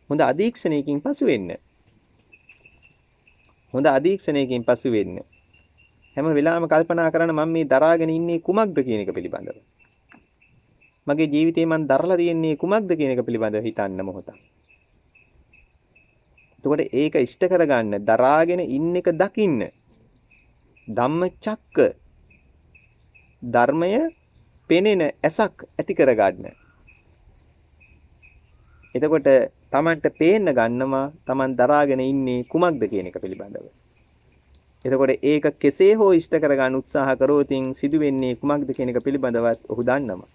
S1: හොඳ අධීක්ෂණයකින් පසු වෙන්න. හොඳ අධීක්ෂණයකින් පසු වෙන්න. හැම වෙලාවෙම කල්පනා කරන මම මේ දරාගෙන ඉන්නේ කුමක්ද කියන එක පිළිබඳව. මගේ ජීවිතේ මම දරලා තියෙන්නේ කුමක්ද කියන එක පිළිබඳව හිතන්න මොහොතක්. එතකොට ඒක ඉෂ්ට කරගන්න දරාගෙන ඉන්න එක දකින්න. ධම්මචක්ක ධර්මය පෙනෙන ඇසක් ඇති කරගන්න. එතකොට Tamanට පේන්න ගන්නවා Taman දරාගෙන ඉන්නේ කුමක්ද කියන එක පිළිබඳව. එතකොට ඒක කෙසේ හෝ ඉෂ්ට කරගන්න උත්සාහ කරෝතින් සිදුවෙන්නේ කුමක්ද කියන එක පිළිබඳවත් ඔහු දන්නවා.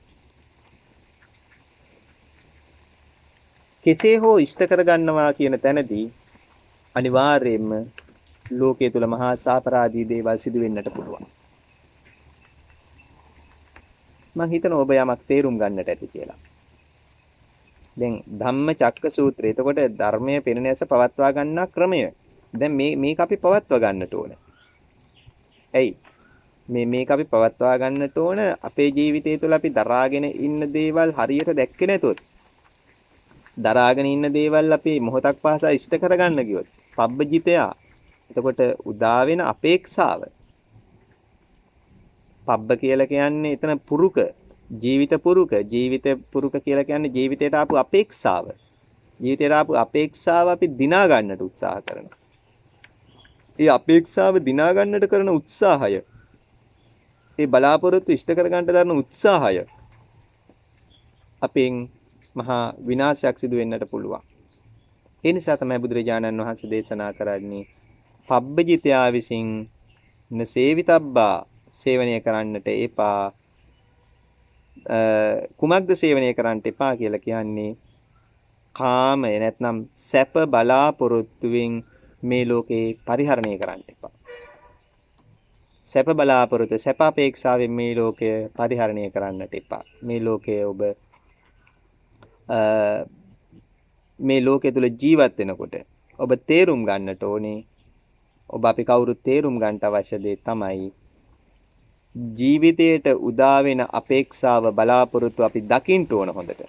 S1: කෙසේ හෝ ඉෂ්ට කරගන්නවා කියන තැනදී අනිවාර්යයෙන්ම ලෝකයේ තුල මහා සාපරාධී දේවල් සිදු වෙන්නට පුළුවන්. මම හිතනවා ඔබ යමක් තේරුම් ගන්නට ඇති කියලා. දැන් ධම්මචක්ක සූත්‍රය. එතකොට ධර්මයේ පෙනෙන ඇස පවත්වා ගන්නා ක්‍රමය. දැන් මේක අපි පවත්වා ගන්නට ඕන. ඇයි? මේක අපි පවත්වා ගන්නට ඕන අපේ ජීවිතය තුළ අපි දරාගෙන ඉන්න දේවල් හරියට දැක්කේ නැතොත්. දරාගෙන ඉන්න දේවල් අපි මොහොතක් පාසා ඉෂ්ට කරගන්න ගියොත් පබ්බජිතයා එතකොට උදා වෙන අපේක්ෂාව පබ්බ කියලා කියන්නේ එතන පුරුක ජීවිත පුරුක කියලා කියන්නේ ජීවිතයට ආපු අපේක්ෂාව අපි දිනා ගන්නට උත්සාහ කරනවා. ඒ අපේක්ෂාව දිනා ගන්නට කරන උත්සාහය ඒ බලාපොරොත්තු ඉෂ්ට කර ගන්නට දරන උත්සාහය අපෙන් මහා විනාශයක් සිදු වෙන්නට පුළුවන්. ඒ නිසා තමයි බුදුරජාණන් වහන්සේ දේශනා කරන්නේ පබ්බජිතයා විසින් නසේවිතබ්බා සේවනය කරන්නට එපා. කුමක්ද සේවනය කරන්නට එපා කියලා කියන්නේ කාමය නැත්නම් සැප බලාපොරොත්තුවෙන් මේ ලෝකේ පරිහරණය කරන්න එපා. සැප බලාපොරොත්තු සැප අපේක්ෂාවෙන් මේ ලෝකය පරිහරණය කරන්නට එපා. මේ ලෝකය ඔබ මේ ලෝකයේ තුල ජීවත් වෙනකොට ඔබ තේරුම් ගන්නට ඕනේ ඔබ අපි කවුරුත් තේරුම් ගන්නට අවශ්‍ය දේ තමයි ජීවිතයට උදා වෙන අපේක්ෂාව බලාපොරොත්තු අපි දකින්න ඕන හොඳට.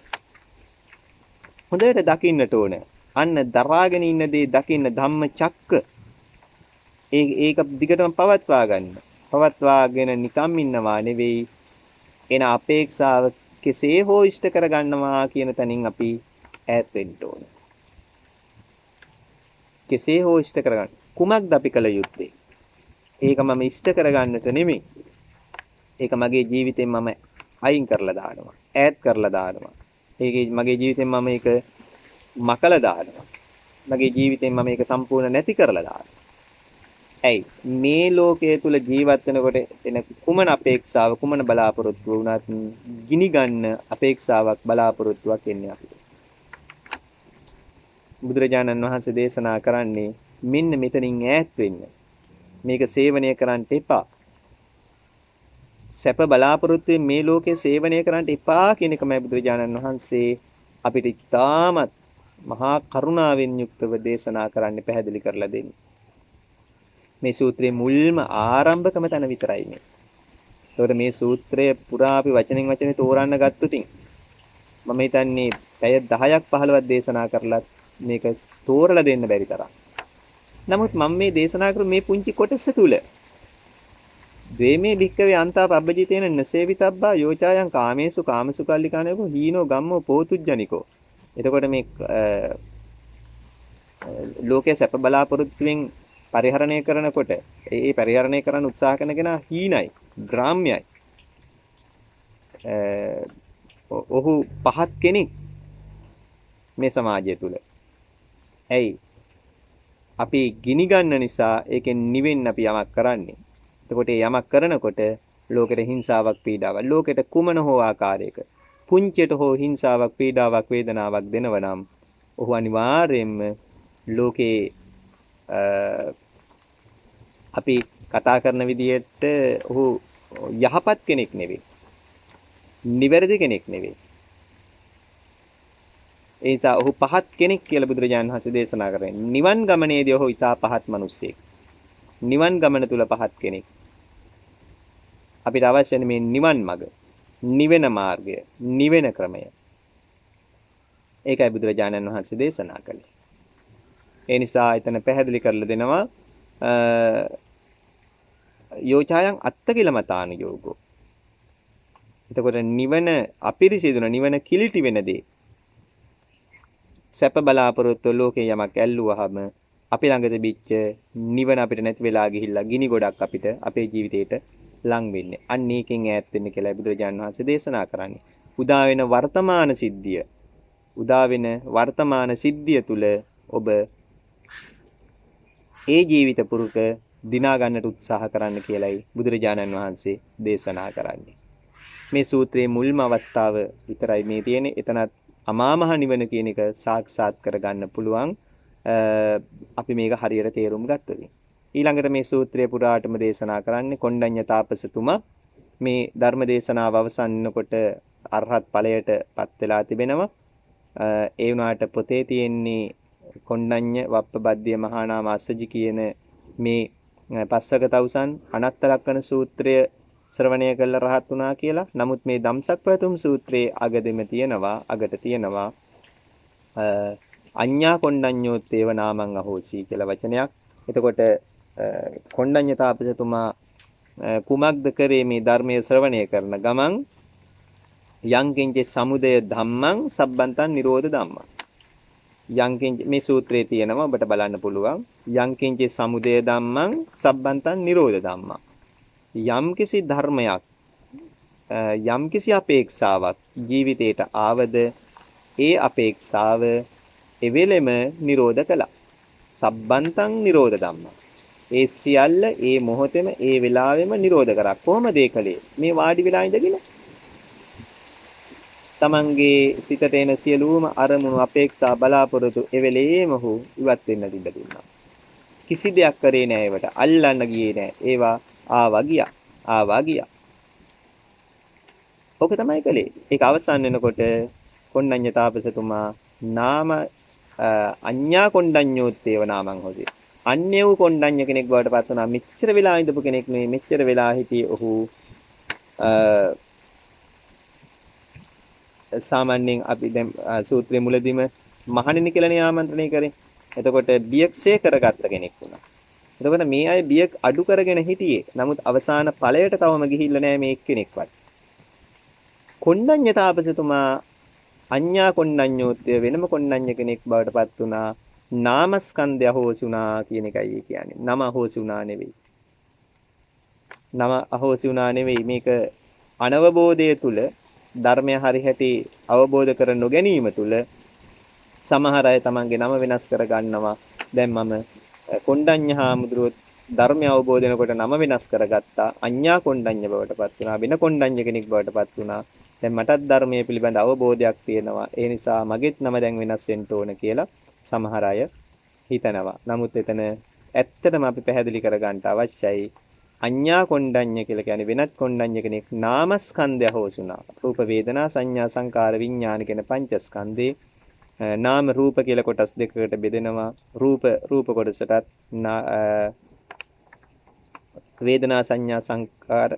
S1: හොඳට දකින්නට ඕන. අන්න දරාගෙන ඉන්න දේ දකින්න ධම්මචක්ක. ඒක දිගටම පවත්වා ගන්න. පවත්වාගෙන නිකම් ඉන්නවා නෙවෙයි එන අපේක්ෂාව කෙසේ හෝ ඉෂ්ට කරගන්නවා කියන තැනින් අපි ඈත් වෙන්න ඕන. කෙසේ හෝ ඉෂ්ට කරගන්න. කුමක්ද අපි කළ යුත්තේ? ඒක මම ඉෂ්ට කරගන්නට නෙමෙයි. ඒක මගේ ජීවිතෙන් මම අයින් කරලා දානවා. ඈත් කරලා දානවා. ඒකේ මගේ ජීවිතෙන් මම ඒක මකලා දානවා. මගේ ජීවිතෙන් මම ඒක සම්පූර්ණ නැති කරලා දානවා. ඇයි මේ ලෝකයේ තුල ජීවත් වෙනකොට එන කුමන අපේක්ෂාව කුමන බලාපොරොත්තුව වුණත් ගිනි ගන්න අපේක්ෂාවක් බලාපොරොත්තුවක් එන්නේ අපිට. බුදුරජාණන් වහන්සේ දේශනා කරන්නේ මෙන්න මෙතනින් ඈත් වෙන්න. මේක සේවනය කරන්න එපා. සැප බලාපොරොත්තුෙන් මේ ලෝකේ සේවනය කරන්න එපා කියන එකමයි බුදුරජාණන් වහන්සේ අපිට ඉතාමත් මහා කරුණාවෙන් යුක්තව දේශනා කරන්න පැහැදිලි කරලා දෙන්නේ. මේ සූත්‍රයේ මුල්ම ආරම්භකම තැන විතරයි මේ. ඒතකොට මේ සූත්‍රය පුරා අපි වචනෙන් වචනේ තෝරන්න ගත්තොතින් මම හිතන්නේ පැය 10ක් 15ක් දේශනා කරලා මේක තෝරලා දෙන්න බැරි තරම්. නමුත් මම මේ දේශනා කරු මේ පුංචි කොටස තුල ද්වේමේ භික්කවේ අන්තා පබ්බජිතේන නසේවිතබ්බා යෝචායන් කාමේසු කාමසුකල්ලිකානේකෝ හීනෝ ගම්මෝ පෝතුජ්ජනිකෝ. එතකොට මේ ලෝකයේ සැප බලාපොරොත්තුෙන් පරිහරණය කරනකොට ඒ පරිහරණය කරන්න උත්සාහ කරන කෙනා හීනයි, ග්‍රාම්‍යයි. ඔහු පහත් කෙනෙක් මේ සමාජය තුල. ඇයි? අපි ගිනි ගන්න නිසා ඒකෙන් නිවෙන්න අපි යමක් කරන්නේ. එතකොට ඒ යමක් කරනකොට ලෝකෙට හිංසාවක් පීඩාවක් ලෝකෙට කුමන හෝ ආකාරයක පුංචියට හෝ හිංසාවක් පීඩාවක් වේදනාවක් දෙනවනම් ඔහු අනිවාර්යයෙන්ම ලෝකේ අපි කතා කරන විදිහට ඔහු යහපත් කෙනෙක් නෙවෙයි. නිවැරදි කෙනෙක් නෙවෙයි. ඒ නිසා ඔහු පහත් කෙනෙක් කියලා බුදුරජාණන් වහන්සේ දේශනා කරන්නේ. නිවන් ගමනේදී ඔහු ඊටා පහත් මිනිසෙක්. නිවන් ගමන තුල පහත් කෙනෙක්. අපිට අවශ්‍ය මේ නිවන් මඟ, නිවෙන මාර්ගය, නිවෙන ක්‍රමය. ඒකයි බුදුරජාණන් වහන්සේ දේශනා කළේ. ඒ නිසා එතන පැහැදිලි කරලා දෙනවා යෝචායන් අත්තකිලමතාන යෝගෝ. එතකොට නිවන අපිරිසිදුන නිවන කිලිටි වෙන දේ. සැප බලාපොරොත්තු ලෝකේ යමක් ඇල්ලුවහම අපි ළඟ තිබිච්ච නිවන අපිට නැති වෙලා ගිහිල්ලා ගිනි ගොඩක් අපිට අපේ ජීවිතේට ලං වෙන්නේ. අන්න ඒකෙන් ඈත් වෙන්න කියලා බුදුරජාණන් වහන්සේ දේශනා කරන්නේ. උදා වෙන වර්තමාන සිද්ධිය. උදා වෙන වර්තමාන සිද්ධිය තුල ඔබ ඒ ජීවිත පුරුක දිනා ගන්නට උත්සාහ කරන්න කියලයි බුදුරජාණන් වහන්සේ දේශනා කරන්නේ. මේ සූත්‍රයේ මුල්ම අවස්ථාව විතරයි මේ තියෙන්නේ. එතනත් අමා මහ නිවන කියන එක සාක්ෂාත් කරගන්න පුළුවන්. අපි මේක හරියට තේරුම් ගත්තොත්. ඊළඟට මේ සූත්‍රය පුරාටම දේශනා කරන්නේ කොණ්ඩඤ්ඤ තාපසතුමා මේ ධර්ම දේශනාව අවසන් වෙනකොට අරහත් ඵලයට පත් වෙලා තිබෙනවා. ඒ වුණාට පොතේ තියෙන්නේ කොණ්ඩඤ්ඤ වප්පබද්ධිය මහා නාම අස්සජි කියන මේ පස්සක තවුසන් අනත්ත ලක්කන සූත්‍රය ශ්‍රවණය කළ රහත් වුණා කියලා. නමුත් මේ ධම්සක් පැතුම් සූත්‍රයේ අගදෙම තියෙනවා අගට තියෙනවා අඤ්ඤා කොණ්ඩඤ්ඤෝත්තේව නාමං අහෝසි කියලා වචනයක්. එතකොට කොණ්ඩඤ්ඤ තාපසතුමා කුමක්ද කරේ මේ ධර්මයේ ශ්‍රවණය කරන ගමන් යංකින්ච සමුදය ධම්මං සබ්බන්තං නිරෝධ ධම්මං. යංකින්ච මේ සූත්‍රයේ තියෙනවා ඔබට බලන්න පුළුවන්. යංකින්ච සමුදය ධම්මං සබ්බන්තං නිරෝධ ධම්මං. යම්කිසි ධර්මයක් යම්කිසි අපේක්ෂාවක් ජීවිතයට ආවද ඒ අපේක්ෂාව එවෙලෙම නිරෝධ කළා. සබ්බන්තං නිරෝධ ධම්මං. ඒ සියල්ල ඒ මොහොතේම ඒ වෙලාවෙම නිරෝධ කරා. කොහොමද ඒ කලේ? මේ වාඩි වෙලා ඉඳගෙන තමන්ගේ සිතට එන සියලුම අරමුණු අපේක්ෂා බලාපොරොත්තු එවෙලේම ඔහු ඉවත් වෙන්න දින්න දුන්නා. කිසි දෙයක් කරේ නෑ ඒවට. අල්ලන්න ගියේ නෑ. ඒවා ආවා ගියා. ආවා ගියා. ඔක තමයි කලේ. ඒක අවසන් වෙනකොට කොණ්ඩඤ්ඤ තාපසතුමා නාම අඤ්ඤා කොණ්ඩඤ්ඤෝත්තේව නාමං හොති. අන්‍ය වූ කොණ්ඩඤ්ඤ කෙනෙක් බවට පත් වුණා. මෙච්චර වෙලා ඉඳපු කෙනෙක් නෙවෙයි. මෙච්චර වෙලා හිටියේ ඔහු සාමාන්‍යයෙන් අපි දැන් සූත්‍රයේ මුලදීම මහණෙනි කියලානේ ආමන්ත්‍රණය කරේ. එතකොට බියක්ෂය කරගත්ත කෙනෙක් වුණා. එතකොට මේ අය බිය අඩු කරගෙන හිටියේ. නමුත් අවසාන ඵලයට තවම ගිහිල්ලා නැහැ මේ එක්කෙනෙක්වත්. කොණ්ඩඤ්ඤ තාපසතුමා අඤ්ඤා කොණ්ඩඤ්ඤෝත්ය වෙනම කොණ්ඩඤ්ඤ කෙනෙක් බවට පත් වුණා. නාමස්කන්ධය අහෝසි වුණා කියන එකයි කියන්නේ. නම අහෝසි වුණා නෙවෙයි. නම අහෝසි වුණා නෙවෙයි. මේක අනවබෝධය තුල ධර්මය හරි හැටි අවබෝධ කර නොගැනීම තුල සමහර අය තමන්ගේ නම වෙනස් කර ගන්නවා. දැන් මම කොණ්ඩඤ්ඤ හාමුදුරුවෝ ධර්මය අවබෝධ වෙනකොට නම වෙනස් කරගත්තා. අඤ්ඤා කොණ්ඩඤ්ඤ බවට පත් වුණා. වෙන කොණ්ඩඤ්ඤ කෙනෙක් බවට පත් වුණා. දැන් මටත් ධර්මයේ පිළිබඳ අවබෝධයක් තියෙනවා. ඒ නිසා මගෙත් නම දැන් වෙනස් වෙන්න ඕන කියලා සමහර අය හිතනවා. නමුත් එතන ඇත්තටම අපි පැහැදිලි කරගන්න අවශ්‍යයි. අඤ්ඤා කොණ්ඩඤ්ඤ කියලා කියන්නේ වෙනත් කොණ්ඩඤ්ඤ කෙනෙක් නාමස්කන්ධය හොසුනා. රූප වේදනා සංඥා සංකාර විඥාන කියන පංචස්කන්ධේ නාම රූප කියලා කොටස් දෙකකට බෙදෙනවා. රූප කොටසටත් වේදනා සංඥා සංකාර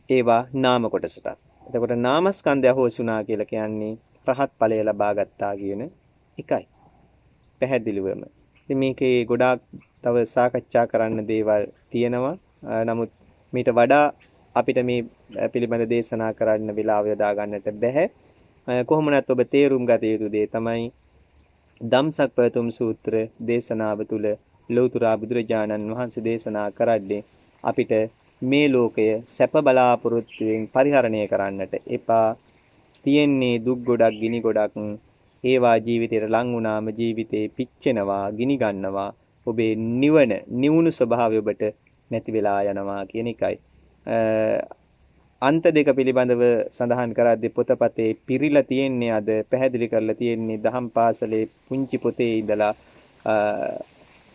S1: ඒවා නාම කොටසටත්. එතකොට නාමස්කන්ධය හොසුනා කියලා කියන්නේ රහත් ඵලය ලබා ගත්තා කියන එකයි. පැහැදිලිවම. ඉතින් මේකේ ගොඩාක් තව සාකච්ඡා කරන්න දේවල් තියෙනවා. නමුත් මීට වඩා අපිට මේ පිළිබඳ දේශනා කරන්න වෙලාව යොදා ගන්නට බැහැ. කොහොම නැත් ඔබ තේරුම් ගත යුතු දේ තමයි ධම්සක් පැතුම් සූත්‍ර දේශනාව තුළ ලෞතර බුදුරජාණන් වහන්සේ දේශනා කරන්නේ අපිට මේ ලෝකය සැප බලාපොරොත්තුෙන් පරිහරණය කරන්නට එපා. තියෙන්නේ දුක් ගොඩක් ගිනි ගොඩක් ඒවා ජීවිතයට ලං වුණාම ජීවිතේ පිච්චෙනවා ගිනි ගන්නවා ඔබේ නිවුණු ස්වභාවය ඔබට නැති වෙලා යනවා කියන එකයි. අන්ත දෙක පිළිබඳව සඳහන් කරද්දී පොතපතේ පිරීලා තියෙන්නේ අද පැහැදිලි කරලා තියෙන්නේ දහම් පාසලේ පුංචි පොතේ ඉඳලා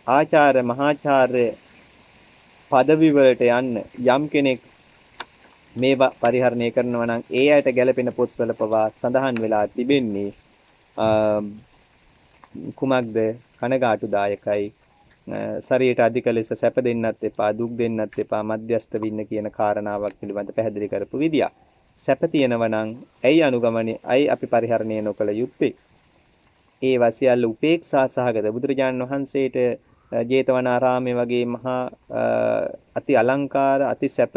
S1: ආචාර්ය මහාචාර්ය পদවි වලට යන්න යම් කෙනෙක් මේවා පරිහරණය කරනවා නම් ඒ අයට ගැළපෙන පොත්වල පවා සඳහන් වෙලා තිබෙන්නේ කුමක්ද කනගාටුදායකයි ශරීරයට අධික ලෙස සැප දෙන්නත් එපා දුක් දෙන්නත් එපා මධ්‍යස්ත වෙන්න කියන කාරණාවක් පිළිබඳ පැහැදිලි කරපු විදිය. සැප තියෙනවා නම් ඇයි අනුගමනය ඇයි අපි පරිහරණය නොකළ යුත්තේ? ඒ වසියල්ල උපේක්ෂා සහගත බුදුරජාණන් වහන්සේට ජේතවනාරාමයේ වගේ මහා අති අලංකාර අති සැප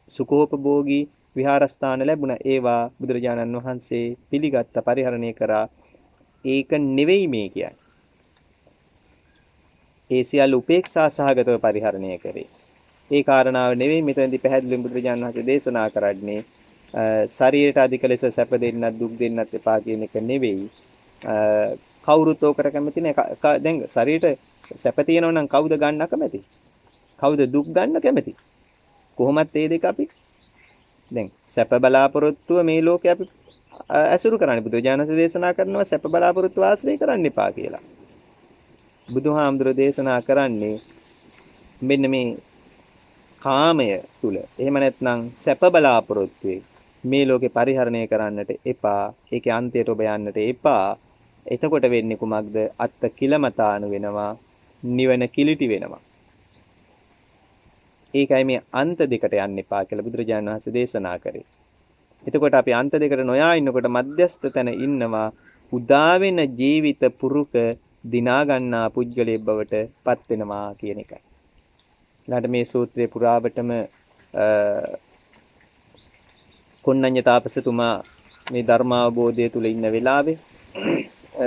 S1: සුඛෝපභෝගී විහාරස්ථාන ලැබුණා. ඒවා බුදුරජාණන් වහන්සේ පිළිගත්ත පරිහරණය කරා. ඒක නෙවෙයි මේ කියන්නේ. ඒ සියල්ල උපේක්ෂා සහගතව පරිහරණය කරේ. ඒ කාරණාව නෙවෙයි මෙතනදී පැහැදිලිව බුදුරජාණන් වහන්සේ දේශනා කරන්නේ ශරීරයට අධික ලෙස සැප දෙන්නත් දුක් දෙන්නත් එපා කියන එක නෙවෙයි. කවුරුත් ඕකට කැමති නැහැ. දැන් ශරීරයට සැප තියෙනවා නම් කවුද ගන්න කැමති? කවුද දුක් ගන්න කැමති? කොහොමත් මේ දෙක අපි දැන් සැප බලාපොරොත්තුව මේ ලෝකේ අපි ඇසුරු කරන්නේ බුදුරජාණන් වහන්සේ දේශනා කරනවා සැප බලාපොරොත්තු ආශ්‍රය කරන්න එපා කියලා. බුදුහාමුදුරෝ දේශනා කරන්නේ මෙන්න මේ කාමය තුල. එහෙම නැත්නම් සැප බලාපොරොත්තුවේ මේ ලෝකේ පරිහරණය කරන්නට එපා. ඒකේ අන්තයට ඔබ යන්නට එපා. එතකොට වෙන්නේ කුමක්ද? අත්ත කිලමතාණු වෙනවා. නිවන කිලිටි වෙනවා. ඒකයි මේ අන්ත දෙකට යන්න එපා කියලා බුදුරජාණන් වහන්සේ දේශනා කරේ. එතකොට අපි අන්ත දෙකට නොයා ඉන්නකොට මධ්‍යස්ථ තැන ඉන්නවා. උදා වෙන ජීවිත පුරුක දිනා ගන්නා පුජ්‍යලේ බවට පත් වෙනවා කියන එකයි. ඊළඟට මේ සූත්‍රයේ පුරාවටම කොණ්ඩඤ්ඤ තාපසතුමා මේ ධර්මාවබෝධය තුල ඉන්න වෙලාවේ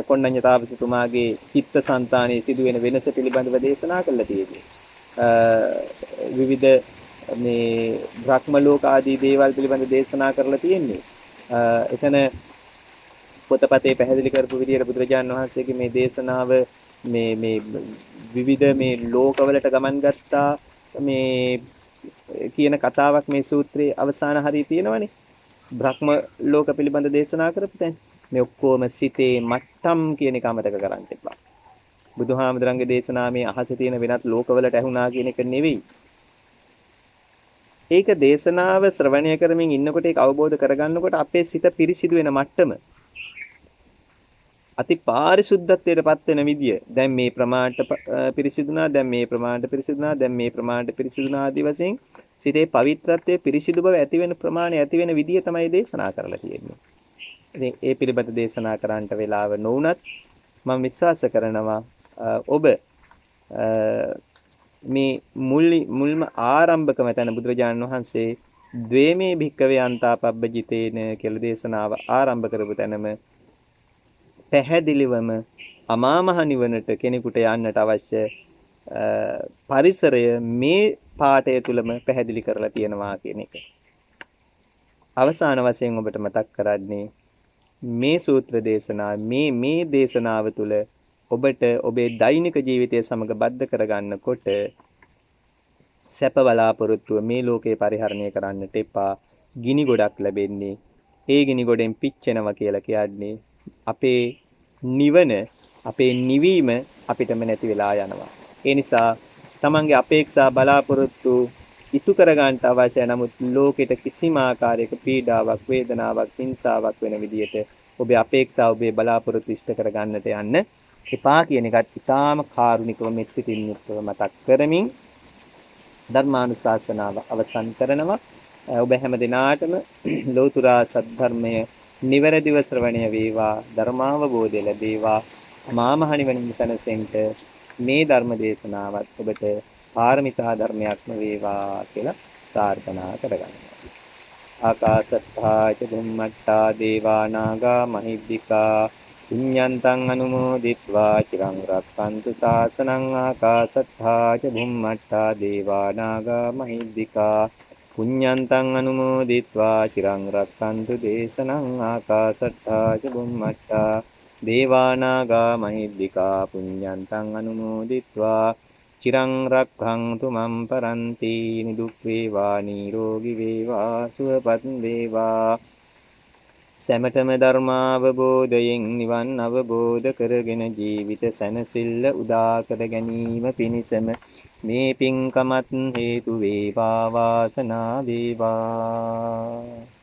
S1: කොණ්ඩඤ්ඤ තාපසතුමාගේ චිත්තසංතානයේ සිදුවෙන වෙනස පිළිබඳව දේශනා කළා තියෙන්නේ. විවිධ මේ බ්‍රහ්ම ලෝක ආදී දේවල් පිළිබඳව දේශනා කරලා තියෙන්නේ. එතන පොතපතේ පැහැදිලි කරපු විදිහට බුදුරජාණන් වහන්සේගේ මේ දේශනාව මේ විවිධ මේ ලෝකවලට ගමන් ගත්තා මේ කියන කතාවක් මේ සූත්‍රයේ අවසාන හරිය තියෙනවනේ. බ්‍රහ්ම ලෝක පිළිබඳ දේශනා කරපු තැන. මේ ඔක්කොම සිතේ මට්ටම් කියන එක අමතක කරන්න එපා. බුදුහාමුදුරන්ගේ දේශනා මේ අහසේ තියෙන වෙනත් ලෝකවලට ඇහුණා කියන එක නෙවෙයි. ඒක දේශනාව ශ්‍රවණය කරමින් ඉන්නකොට ඒක අවබෝධ කරගන්නකොට අපේ සිත පිරිසිදු වෙන මට්ටම අති පාරිශුද්ධත්වයට පත් වෙන විදිය. දැන් මේ ප්‍රමාණයට පිරිසිදුනා, දැන් මේ ප්‍රමාණයට පිරිසිදුනා, දැන් මේ ප්‍රමාණයට පිරිසිදුනා ආදී වශයෙන් සිතේ පවිත්‍රත්වයේ පිරිසිදු බව ඇති වෙන ප්‍රමාණය ඇති වෙන විදිය තමයි දේශනා කරලා තියෙන්නේ. ඉතින් ඒ පිළිබඳ දේශනා කරන්නට වෙලාව නොවුනත් මම විශ්වාස කරනවා ඔබ මේ මුල්ම ආරම්භකම තැන බුදුරජාණන් වහන්සේ ද්වේමේ භික්කවේ අන්තාපබ්බජිතේන කියලා දේශනාව ආරම්භ කරපු තැනම පැහැදිලිවම අමා මහ නිවනට කෙනෙකුට යන්නට අවශ්‍ය පරිසරය මේ පාඩය තුලම පැහැදිලි කරලා තියෙනවා කියන එක. අවසාන වශයෙන් ඔබට මතක් කරන්නේ මේ සූත්‍ර දේශනාව මේ දේශනාව තුල ඔබට ඔබේ දෛනික ජීවිතය සමග බද්ධ කරගන්නකොට සැප බලාපොරොත්තුව මේ ලෝකේ පරිහරණය කරන්නට එපා. ගිනි ගොඩක් ලැබෙන්නේ. ඒ ගිනි ගොඩෙන් පිච්චෙනවා කියලා කියන්නේ අපේ නිවන, අපේ නිවීම අපිටම නැති වෙලා යනවා. ඒ නිසා තමන්ගේ අපේක්ෂා බලාපොරොත්තු ඉටු කරගන්න අවශ්‍ය. නමුත් ලෝකෙට කිසිම ආකාරයක පීඩාවක්, වේදනාවක්, හිංසාවක් වෙන විදියට ඔබේ අපේක්ෂා, ඔබේ බලාපොරොත්තු ඉෂ්ට කරගන්නට යන්න එපා කියන එකත් ඉතාම කාරුණිකව මෙත් සිතින් යුක්තව මතක් කරමින් ධර්මානුශාසනාව අවසන් කරනවා. ඔබ හැම දිනාටම ලෝතුරා සද්ධර්මය නිවැරදිව ශ්‍රවණය වේවා, ධර්මාවබෝධය ලැබේවා, මාමහ නිවනින් සැනසෙන්න මේ ධර්ම දේශනාවත් ඔබට පාරමිතා ධර්මයක්ම වේවා කියලා ප්‍රාර්ථනා කරගන්නවා. ආකාශත්තා ච බුම්මත්තා දේවා නාග මහිද්దికා පුඤ්ඤන්තං අනුමෝදිත්වා චිරං රක්ඛන්තු ශාසනං. ආකාශත්තා ච බුම්මත්තා දේවා නාග මහිද්దికා පුඤ්ඤන්තං අනුමෝදිත්වා චිරං රක්ඛන්තු දේශනං. ආකාශත්තා ච බුම්මත්තා දේවා නාග මහිද්దికා පුඤ්ඤන්තං අනුමෝදිත්වා චිරං රක්ඛන්තු මම් පරන්ති. නිදුක් වේවා, නිරෝගී වේවා, සුවපත් වේවා. සැමටම ධර්මාවබෝධයෙන් නිවන් අවබෝධ කරගෙන ජීවිත සැනසෙල්ල උදා කර ගැනීම පිණිසම මේ පින්කමත් හේතු වේවා, වාසනාව වේවා.